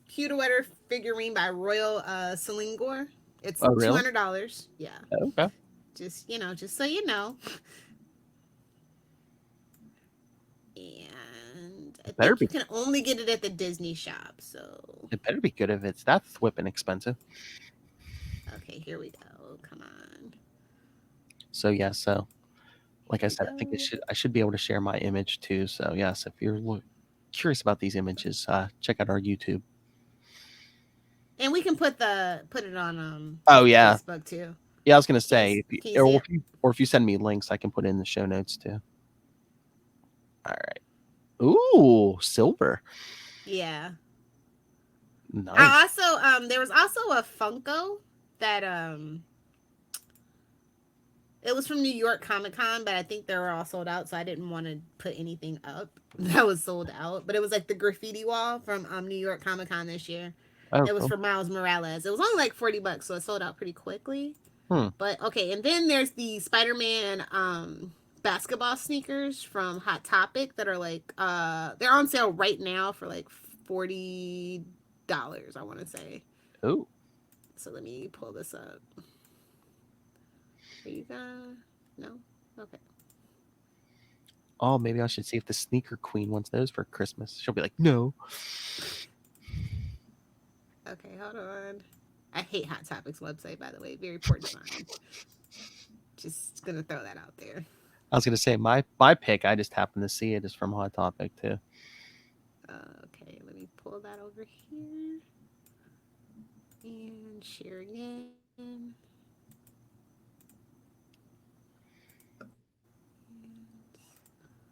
Cue-to-Wetter figurine by Royal Selingor. It's Oh, really? $200. Yeah. Okay. Just so you know. And I Better think you can only get it at the Disney shop. So It better be good if it's that thwipping expensive. okay, here we go. Come on. So yeah, so like I Here we said, I think go. I should be able to share my image too. So yes, if you're curious about these images, check out our YouTube. And we can put it on Oh yeah, Facebook too. yeah. I was gonna say, Can you see it? if you send me links, I can put it in the show notes too. All right. Ooh, silver. Yeah. Nice. I also there was also a Funko that it was from New York Comic Con, but I think they were all sold out, so I didn't want to put anything up that was sold out. But it was like the graffiti wall from New York Comic Con this year. Oh, It was cool. for Miles Morales. It was only like $40, so it sold out pretty quickly. But okay, and then there's the Spider-Man basketball sneakers from Hot Topic that are like they're on sale right now for like $40, I want to say. Oh. So let me pull this up. Are you gonna? No? Okay. Oh, maybe I should see if the sneaker queen wants those for Christmas. She'll be like, no. Okay, hold on. I hate Hot Topic's website, by the way. Very poor design. Just gonna throw that out there. I was gonna say my pick. I just happened to see it is from Hot Topic too. Okay, let me pull that over here and share again.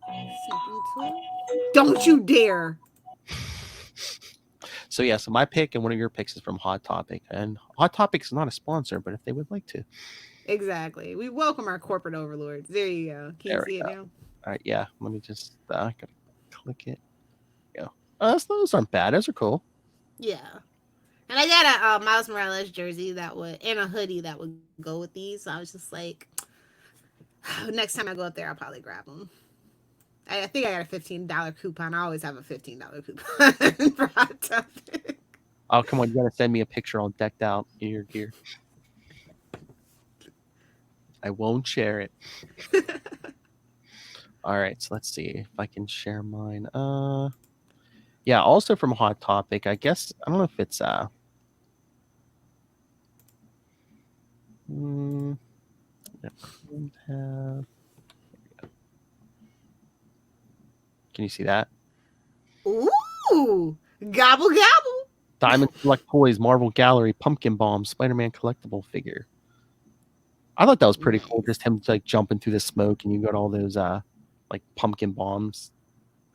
Syncing tool. Don't you dare! So yeah, so my pick and one of your picks is from Hot Topic, and Hot Topic is not a sponsor, but if they would like to, Exactly. We welcome our corporate overlords. There you go. Can you see it now? all right, yeah. Let me just gotta click it. Go. Oh, those aren't bad. Those are cool. Yeah. And I got a Miles Morales jersey and a hoodie that would go with these. So I was just like, next time I go up there, I'll probably grab them. I think I got a $15 coupon. I always have a $15 coupon for Hot Topic. Oh, come on. You got to send me a picture all decked out in your gear. I won't share it. All right. So let's see if I can share mine. Yeah. Also from Hot Topic, I guess, I don't know if it's, can you see that? Ooh, gobble gobble. Diamond Select Toys, Marvel Gallery, Pumpkin Bomb, Spider-Man collectible figure. I thought that was pretty cool. Just him like jumping through the smoke, and you got all those like pumpkin bombs.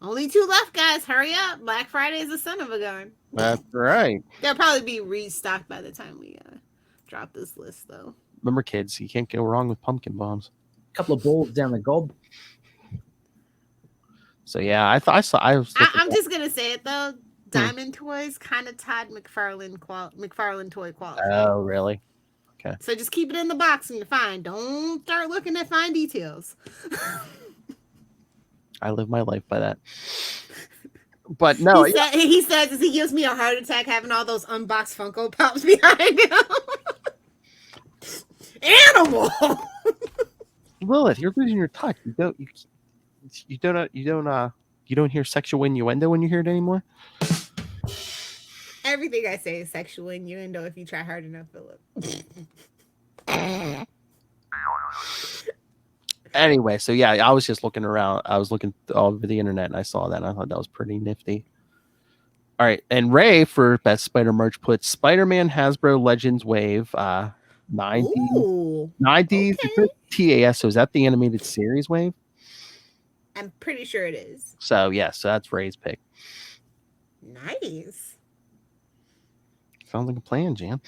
Only 2 left, guys. Hurry up! Black Friday is a son of a gun. That's right. They'll probably be restocked by the time we drop this list, though. Remember, kids, you can't go wrong with pumpkin bombs. A couple of balls down the gob. So yeah, I was. I'm just gonna say it though. Diamond Toys kind of Todd McFarlane toy quality. Oh, really? Okay. So just keep it in the box and you're fine. Don't start looking at fine details. I live my life by that. But no, he says as he gives me a heart attack having all those unboxed Funko Pops behind him. Animal. Lilith, you're losing your touch. You don't hear sexual innuendo when you hear it anymore. Everything I say is sexual innuendo if you try hard enough, Philip. Anyway, so yeah, I was just looking around. I was looking all over the internet and I saw that and I thought that was pretty nifty. All right, and Ray for Best Spider merch put Spider-Man Hasbro Legends Wave 90s. Ooh, 90s okay. TAS. So is that the animated series wave? I'm pretty sure it is. So yeah, so that's Ray's pick. Nice. Sounds like a plan, Jan.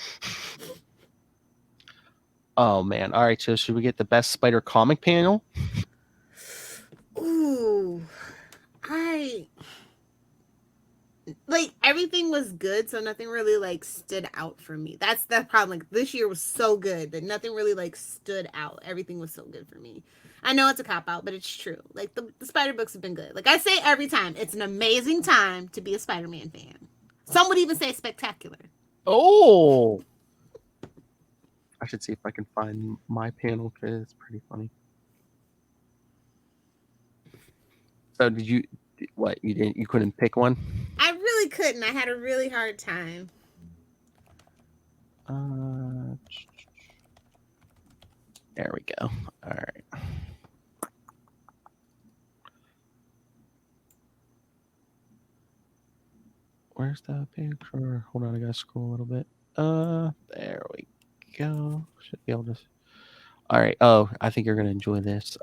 Oh man. All right, so should we get the best Spider comic panel? Ooh. Like everything was good, so nothing really like stood out for me. That's the problem. Like this year was so good that nothing really like stood out. Everything was so good for me. I know it's a cop out, but it's true. Like the Spider books have been good. Like I say every time, it's an amazing time to be a Spider-Man fan. Some would even say spectacular. Oh. I should see if I can find my panel because it's pretty funny. So did you? What you didn't? You couldn't pick one? I really couldn't. I had a really hard time. There we go. All right. Where's the picture? Hold on, I gotta scroll a little bit. There we go. Should be able to. All right. Oh, I think you're gonna enjoy this.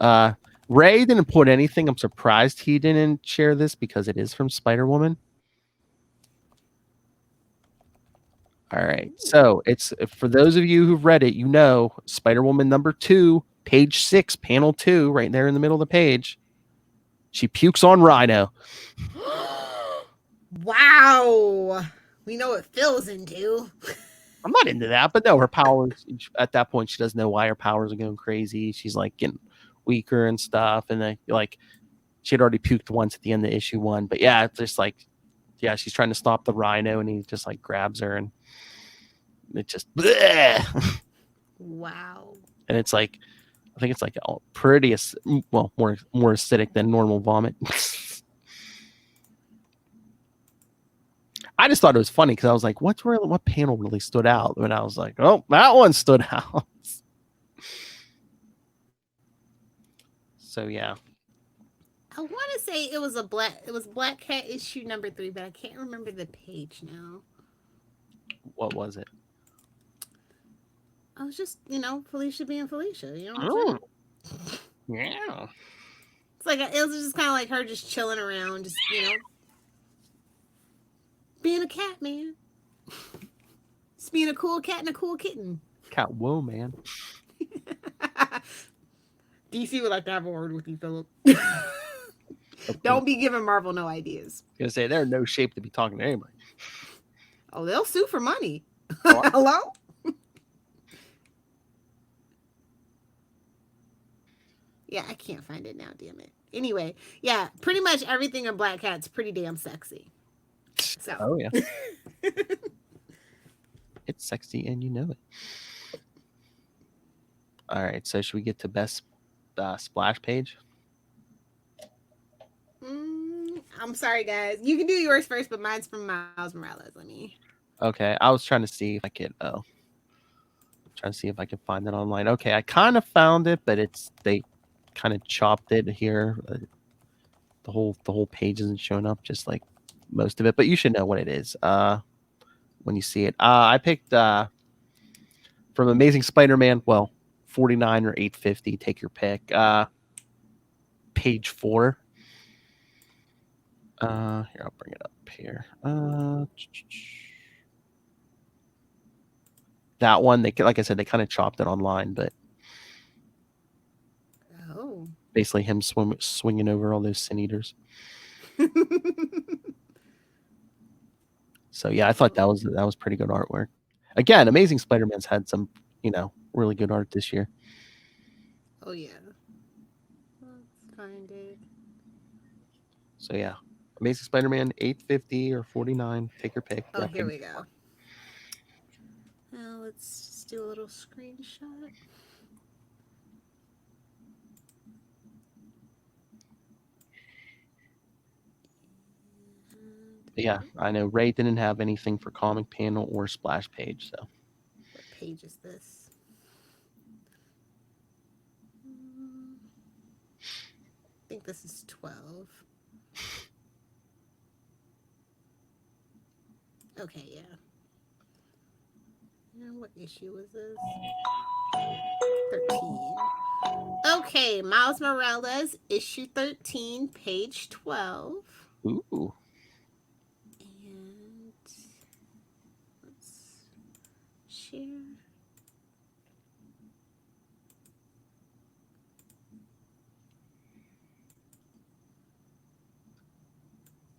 Ray didn't put anything. I'm surprised he didn't share this because it is from Spider-Woman. All right. So it's for those of you who've read it, you know Spider-Woman #2, page 6, panel 2, right there in the middle of the page. She pukes on Rhino. Wow. We know what Phil's into. I'm not into that, but no, her powers at that point, she doesn't know why her powers are going crazy. She's like getting weaker and stuff. And then like she had already puked once at the end of issue 1. But yeah, it's just like, yeah, she's trying to stop the Rhino and he just like grabs her and it just bleh. Wow. And it's like, I think it's like pretty, well, more acidic than normal vomit. I just thought it was funny because I was like, what panel really stood out? And I was like, oh, that one stood out. So yeah. I want to say it was Black Cat issue #3, but I can't remember the page now. What was it? I was just, Felicia being Felicia, Oh. Yeah. It's like, it was just kind of like her just chilling around, just, being a cat, man. Just being a cool cat and a cool kitten. Cat, whoa, man. DC would like to have a word with you, Philip. Don't be giving Marvel no ideas. I was gonna say, they're in no shape to be talking to anybody. Oh, they'll sue for money. What? Hello? Yeah, I can't find it now, damn it. Anyway, yeah, pretty much everything in Black Cat's pretty damn sexy. So. Oh, yeah. It's sexy and you know it. All right, so should we get to best splash page? I'm sorry, guys. You can do yours first, but mine's from Miles Morales. Let me. Okay, I was trying to see if I could. Trying to see if I can find it online. Okay, I kind of found it, but they kind of chopped it here. The whole page isn't showing up, just like most of it. But you should know what it is when you see it. I picked from Amazing Spider-Man. Well, 49 or 850. Take your pick. Page 4. Here, I'll bring it up here. That one, like I said, they kind of chopped it online, but basically him swinging over all those Sin Eaters. So yeah, I thought that was pretty good artwork. Again, Amazing Spider-Man's had some, really good art this year. Oh yeah, let's find it. So yeah, Amazing Spider-Man 850 or 49. Take your pick. Oh, here we go. Now let's just do a little screenshot. Yeah, I know Ray didn't have anything for comic panel or splash page. So what page is this? I think this is 12. Okay, yeah. And what issue was this? 13. Okay, Miles Morales, issue 13, page 12. ooh. And let's share.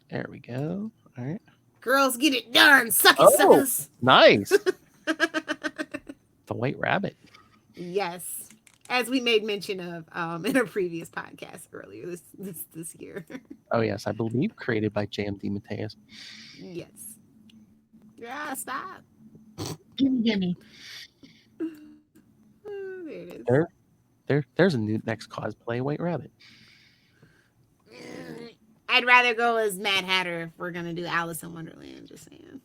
There we go. All right. Girls, get it done. Suck it, suckers. Nice. The White Rabbit. Yes. As we made mention of in a previous podcast earlier this year. Oh, yes. I believe created by JMD Mateus. Yes. Yeah, stop. Gimme. There's a new next cosplay, White Rabbit. I'd rather go as Mad Hatter if we're gonna do Alice in Wonderland. Just saying.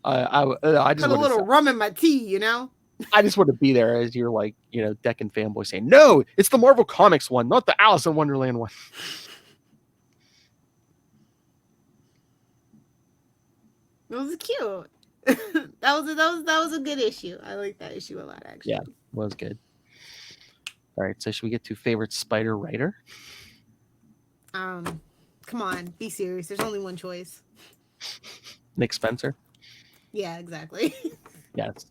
I just Put a want little to. rum in my tea, you know. I just want to be there as you're like, Deccan fanboy saying, no, it's the Marvel Comics one, not the Alice in Wonderland one. It was cute. that was a good issue. I like that issue a lot, actually. Yeah, was good. All right, so should we get to favorite spider writer? Come on, be serious. There's only one choice. Nick Spencer. Yeah, exactly. Yes.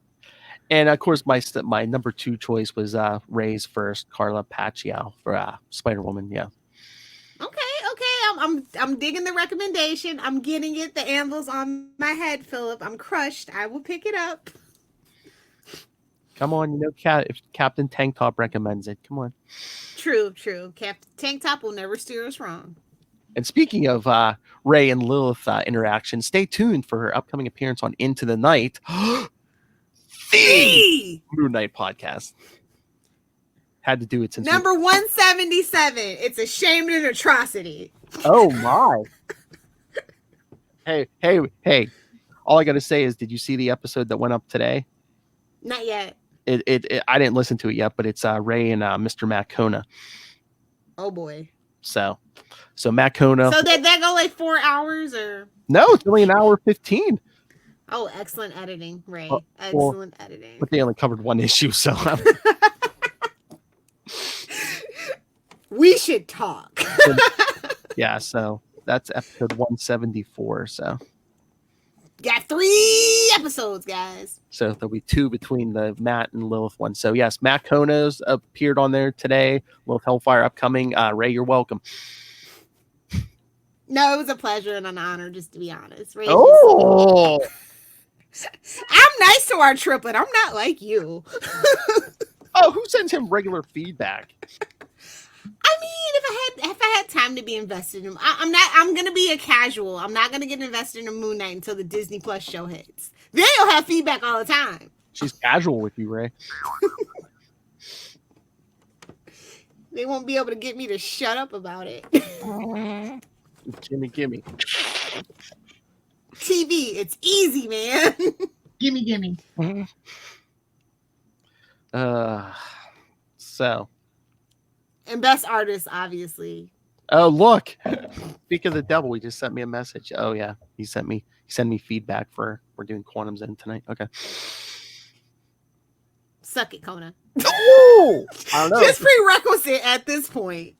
And of course, my number 2 choice was Ray's first, Carla Pacquiao for Spider Woman. Yeah. Okay. I'm digging the recommendation. I'm getting it. The anvil's on my head, Philip. I'm crushed. I will pick it up. Come on, if Captain Tank Top recommends it, come on. True. Captain Tank Top will never steer us wrong. And speaking of Ray and Lilith interaction, stay tuned for her upcoming appearance on Into the Night, the Moon Knight podcast. Had to do it since number 177. It's a shame and an atrocity. Oh my! Hey! All I got to say is, did you see the episode that went up today? Not yet. It I didn't listen to it yet, but it's Ray and Mr. Matt Kona. Oh boy. So Matt Kona. So did that go like 4 hours or? No, it's only an hour 15. Oh, excellent editing, Ray. Excellent editing. But they only covered one issue, so. We should talk. Yeah, so that's episode 174. So. Got 3 episodes, guys. So there'll be 2 between the Matt and Lilith one. So yes, Matt Kona's appeared on there today. Lilith Hellfire upcoming. Ray, you're welcome. No, it was a pleasure and an honor, just to be honest. Ray, oh! I'm nice to our triplet. I'm not like you. Oh, who sends him regular feedback? I mean, if I had time to be invested in him, I'm gonna be a casual. I'm not gonna get invested in a Moon Knight until the Disney Plus show hits. Then you'll have feedback all the time. She's casual with you, Ray. They won't be able to get me to shut up about it. Gimme. TV, it's easy, man. Gimme. So. And best artist, obviously. Oh, look. Speak of the devil, he just sent me a message. Oh yeah. He sent me feedback we're doing Quantum's End tonight. Okay. Suck it, Kona. Oh! I don't know. Just prerequisite at this point.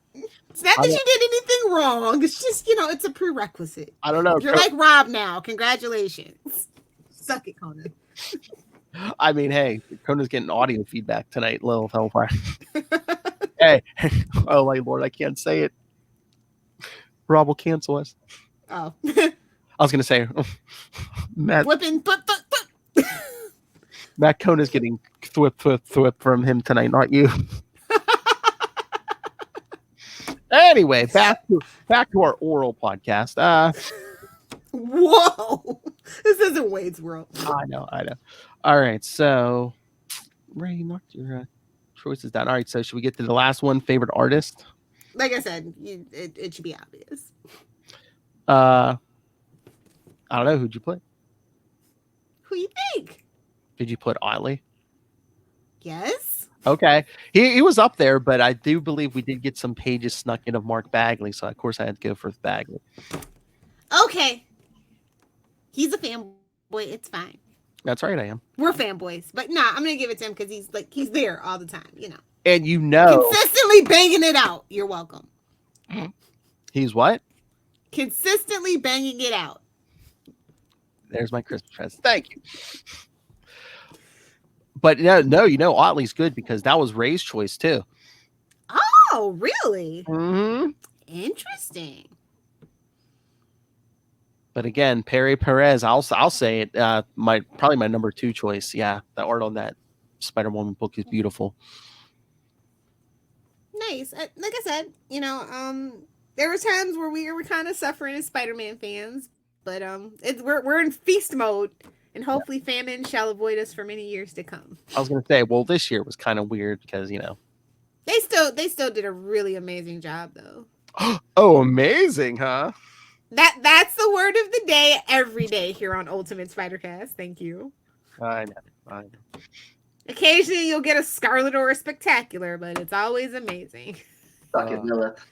It's not that you did anything wrong. It's just, it's a prerequisite. I don't know. You're like Rob now. Congratulations. Suck it, Kona. I mean, hey, Kona's getting audio feedback tonight, Lilith Hellfire. Hey, oh my lord, I can't say it. Rob will cancel us. Oh. I was gonna say, Matt Kona's getting thwip from him tonight, not you. Anyway, back to our oral podcast. Whoa, this isn't Wade's World. I know. All right, so Ray, knocked your choices down. All right, so should we get to the last one? Favorite artist? Like I said, it should be obvious. I don't know. Who'd you put? Who you think? Did you put Otley? Yes. Okay, he was up there, but I do believe we did get some pages snuck in of Mark Bagley, so of course I had to go for Bagley. Okay. He's a fanboy. It's fine. That's right, I am. We're fanboys, but nah, I'm gonna give it to him because he's there all the time, And consistently banging it out. You're welcome. He's what? Consistently banging it out. There's my Christmas present. Thank you. But no, Otley's good because that was Ray's choice too. Oh, really? Mm-hmm. Interesting. But again, Perez, I'll say it. Probably my number 2 choice. Yeah, the art on that Spider-Woman book is beautiful. Nice. Like I said, there were times where we were kind of suffering as Spider-Man fans, but we're in feast mode, And hopefully famine shall avoid us for many years to come. I was going to say, well, this year was kind of weird because, you know. They still did a really amazing job, though. Oh, amazing, huh? That's the word of the day every day here on Ultimate Spidercast. Thank you. I know. Occasionally you'll get a scarlet or a spectacular, but it's always amazing. Suck it, Lilith.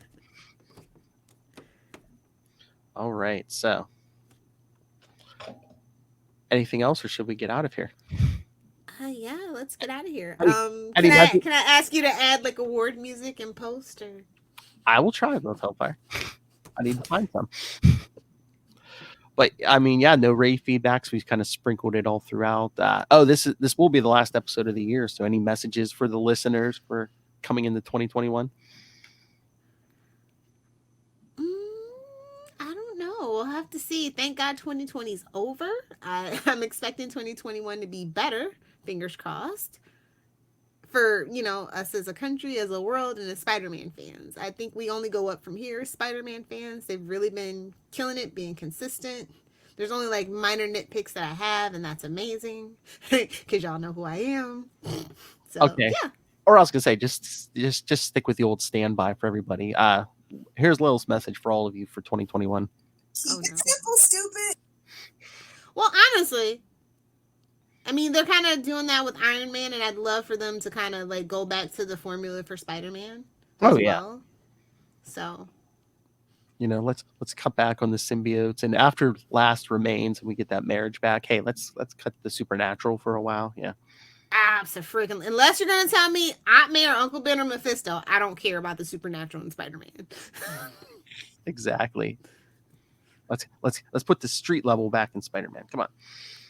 All right, so anything else, or should we get out of here? Yeah, let's get out of here. Can Can I ask you to add like award music and post? Or... I will try, Lilith Hellfire. I need to find some. But I mean, yeah, no rave feedbacks. We've kind of sprinkled it all throughout. This will be the last episode of the year. So, any messages for the listeners for coming into 2021? I don't know. We'll have to see. Thank God 2020 is over. I'm expecting 2021 to be better. Fingers crossed. For, you know, us as a country, as a world, and as Spider-Man fans. I think we only go up from here, Spider-Man fans. They've really been killing it, being consistent. There's only like minor nitpicks that I have, and that's amazing. Because y'all know who I am. So, okay. Yeah. Or I was gonna say, just stick with the old standby for everybody. Here's Lil's message for all of you for 2021. Oh, no. Simple, stupid. Well, honestly, I mean, they're kind of doing that with Iron Man, and I'd love for them to kind of like go back to the formula for Spider-Man. Oh yeah. Well. So, you know, let's cut back on the symbiotes, and after Last Remains, and we get that marriage back. Hey, let's cut the supernatural for a while. Yeah. Absolutely. Unless you're gonna tell me Aunt May or Uncle Ben or Mephisto, I don't care about the supernatural in Spider-Man. Exactly. Let's put the street level back in Spider-Man. Come on.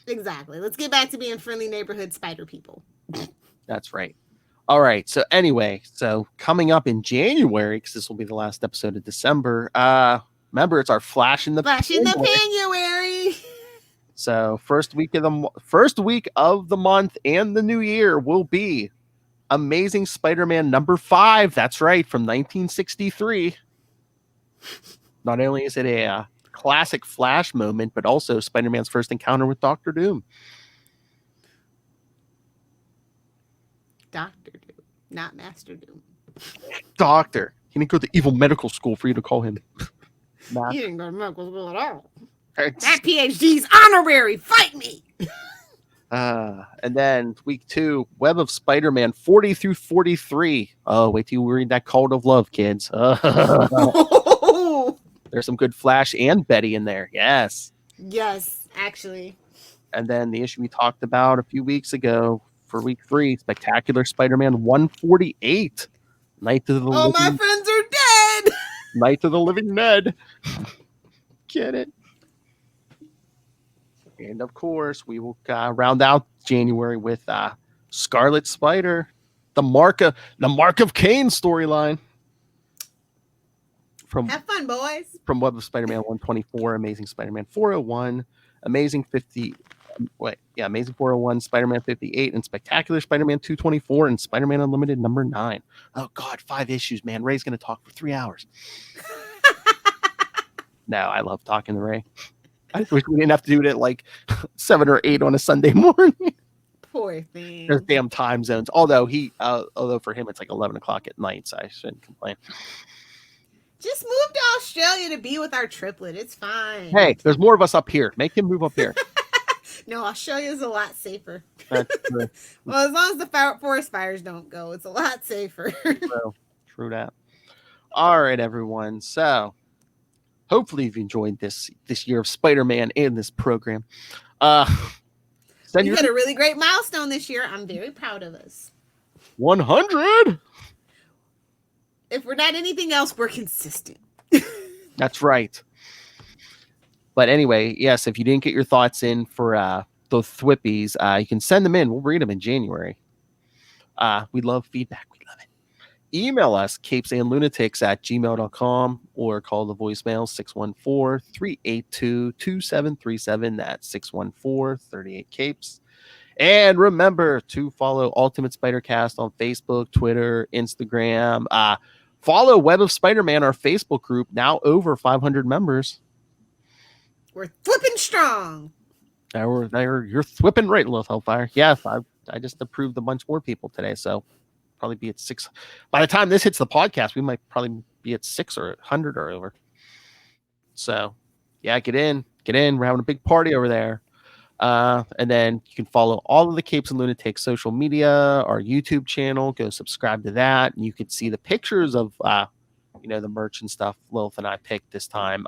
Exactly. Let's get back to being friendly neighborhood spider people. That's right. All right. So anyway, coming up in January, because this will be the last episode of December. Remember, it's our Flash in the Panuary. So first week of the month and the new year will be Amazing Spider-Man number 5. That's right, from 1963. Not only is it a classic Flash moment, but also Spider-Man's first encounter with Dr. Doom. Dr. Doom, not Master Doom. Doctor. He didn't go to evil medical school for you to call him. He didn't go to medical school at all. That PhD's honorary. Fight me. And then week 2, Web of Spider-Man 40 through 43. Oh, wait till you read that Cult of Love, kids. There's some good Flash and Betty in there. Yes. Yes, actually. And then the issue we talked about a few weeks ago for week 3, Spectacular Spider-Man 148. Night of the my friends are dead. Night of the Living Ned. Get it? And of course, we will round out January with Scarlet Spider, the Mark of Cain storyline. Have fun, boys. From Web of Spider-Man 124, Amazing Spider-Man 401, Amazing 401, Spider-Man 58, and Spectacular Spider-Man 224, and Spider-Man Unlimited number 9. Oh God, 5 issues, man. Ray's gonna talk for 3 hours. No, I love talking to Ray. I wish we didn't have to do it at like 7 or 8 on a Sunday morning. Poor thing. There's damn time zones. Although for him it's like 11 o'clock at night, so I shouldn't complain. Just move to Australia to be with our triplet. It's fine. Hey, there's more of us up here. Make him move up here. No, Australia's a lot safer. That's true. Well, as long as the forest fires don't go, it's a lot safer. True that. All right, everyone. So hopefully you've enjoyed this year of Spider-Man and this program. We had a really great milestone this year. I'm very proud of us. 100. If we're not anything else, we're consistent. That's right. But anyway, yes, if you didn't get your thoughts in for the Thwippies, you can send them in. We'll read them in January. We love feedback. We love it. Email us, capesandlunatics@gmail.com, or call the voicemail 614-382-2737. That's 614-38-CAPES. And remember to follow Ultimate Spidercast on Facebook, Twitter, Instagram. Follow Web of Spider-Man, our Facebook group, now over 500 members. We're flipping strong. You're thwipping right, Lilith Hellfire. Yeah, I just approved a bunch more people today, so probably be at 6. By the time this hits the podcast, we might probably be at 6 or 100 or over. So, yeah, get in. We're having a big party over there. And then you can follow all of the Capes and Lunatics social media, our YouTube channel. Go subscribe to that, and you can see the pictures of the merch and stuff Lilith and I picked this time.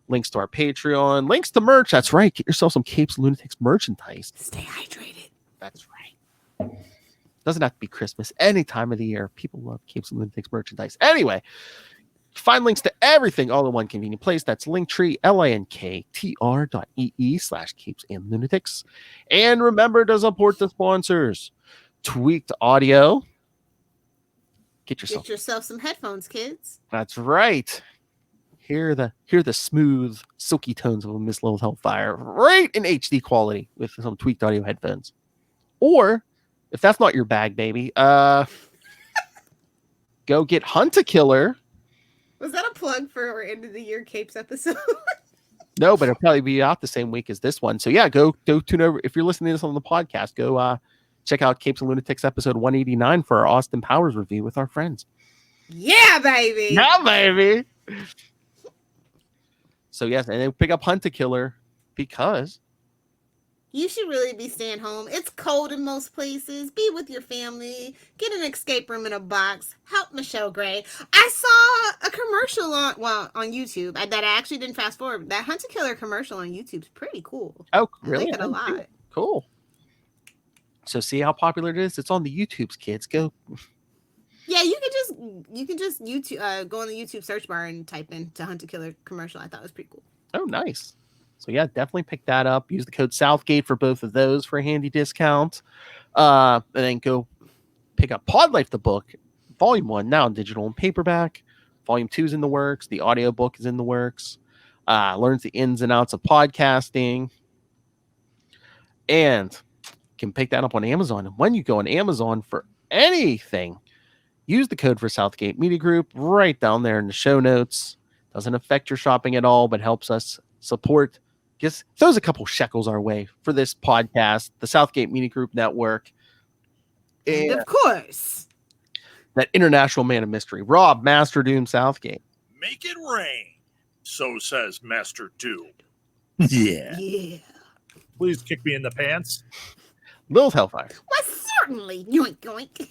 Links to our Patreon, links to merch. That's right. Get yourself some Capes and Lunatics merchandise. Stay hydrated. That's right. Doesn't have to be Christmas. Any time of the year. People love Capes and Lunatics merchandise. Anyway, find links to everything all in one convenient place. That's Linktree, linktr.ee/Capes and Lunatics. And remember to support the sponsors. Tweaked Audio. Get yourself some headphones, kids. That's right. Hear the smooth, silky tones of a Miss Lilith Hellfire right in HD quality with some Tweaked Audio headphones. Or, if that's not your bag, baby, go get Hunt a Killer. Was that a plug for our end of the year Capes episode? No, but it'll probably be out the same week as this one. So yeah, go tune over. If you're listening to this on the podcast, go check out Capes and Lunatics episode 189 for our Austin Powers review with our friends. Yeah, baby. Yeah, baby. So yes, and then pick up Hunt a Killer because you should really be staying home. It's cold in most places. Be with your family. Get an escape room in a box. Help Michelle Gray. I saw a commercial on YouTube that I actually didn't fast forward. That Hunt a Killer commercial on YouTube is pretty cool. Oh, really? I like it a lot. Cool. So see how popular it is? It's on the YouTubes, kids. Go. Yeah, you can just YouTube go on the YouTube search bar and type in to Hunt a Killer commercial. I thought it was pretty cool. Oh, nice. So yeah, definitely pick that up. Use the code Southgate for both of those for a handy discount. And then go pick up Pod Life the book, Volume 1, now in digital and paperback. Volume 2 is in the works. The audiobook is in the works. Learns the ins and outs of podcasting. And you can pick that up on Amazon. And when you go on Amazon for anything, use the code for Southgate Media Group right down there in the show notes. Doesn't affect your shopping at all, but helps us support. Just throws a couple shekels our way for this podcast, the Southgate Media Group Network. And of course, that international man of mystery, Rob Master Doom Southgate. Make it rain, so says Master Doom. Yeah. yeah. Please kick me in the pants. Lilith Hellfire. Why, certainly. Yoink, yoink.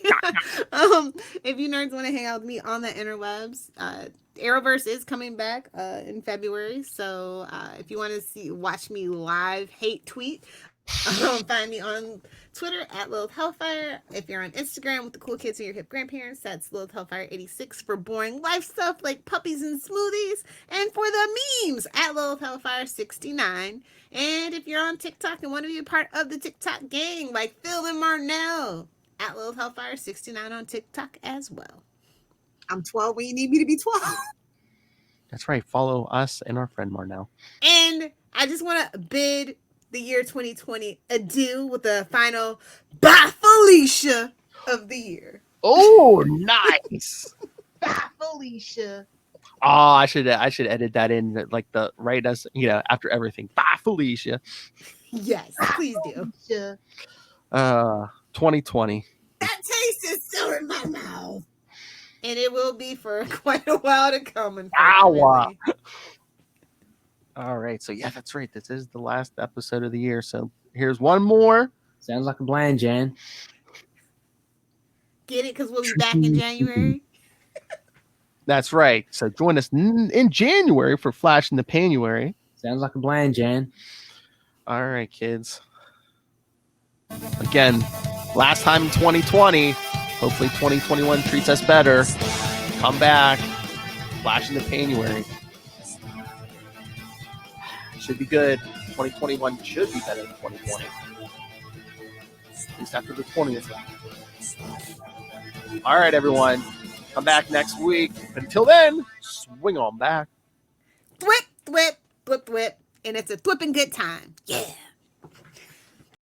If you nerds want to hang out with me on the interwebs, Arrowverse is coming back in February. So if you want to watch me live hate tweet, find me on Twitter at Lilith Hellfire. If you're on Instagram with the cool kids and your hip grandparents, that's Lilith Hellfire 86 for boring life stuff like puppies and smoothies. And for the memes at Lilith Hellfire 69. And if you're on TikTok and want to be a part of the TikTok gang like Phil and Marnell, at Lilith Hellfire 69 on TikTok as well. I'm 12 when you need me to be 12. That's right. Follow us and our friend Marnell. And I just want to bid the year 2020 adieu with the final bye Felicia of the year. Oh, nice. Bye Felicia. Oh, I should edit that in like the right as after everything. Bye, Felicia. Yes, please do. 2020. That taste is still in my mouth. And it will be for quite a while to come. Ow. All right. So yeah, that's right. This is the last episode of the year. So here's one more. Sounds like a plan, Jan. Get it? Because we'll be back in January. That's right. So join us in January for Flash in the Panuary. Sounds like a plan, Jan. All right, kids. Again, last time in 2020. Hopefully 2021 treats us better. Come back. Flash in the Panuary. Should be good. 2021 should be better than 2020. At least after the 20th. All right, everyone. Come back next week. Until then, swing on back. Thwip, thwip, thwip, thwip. And it's a thwipping good time. Yeah.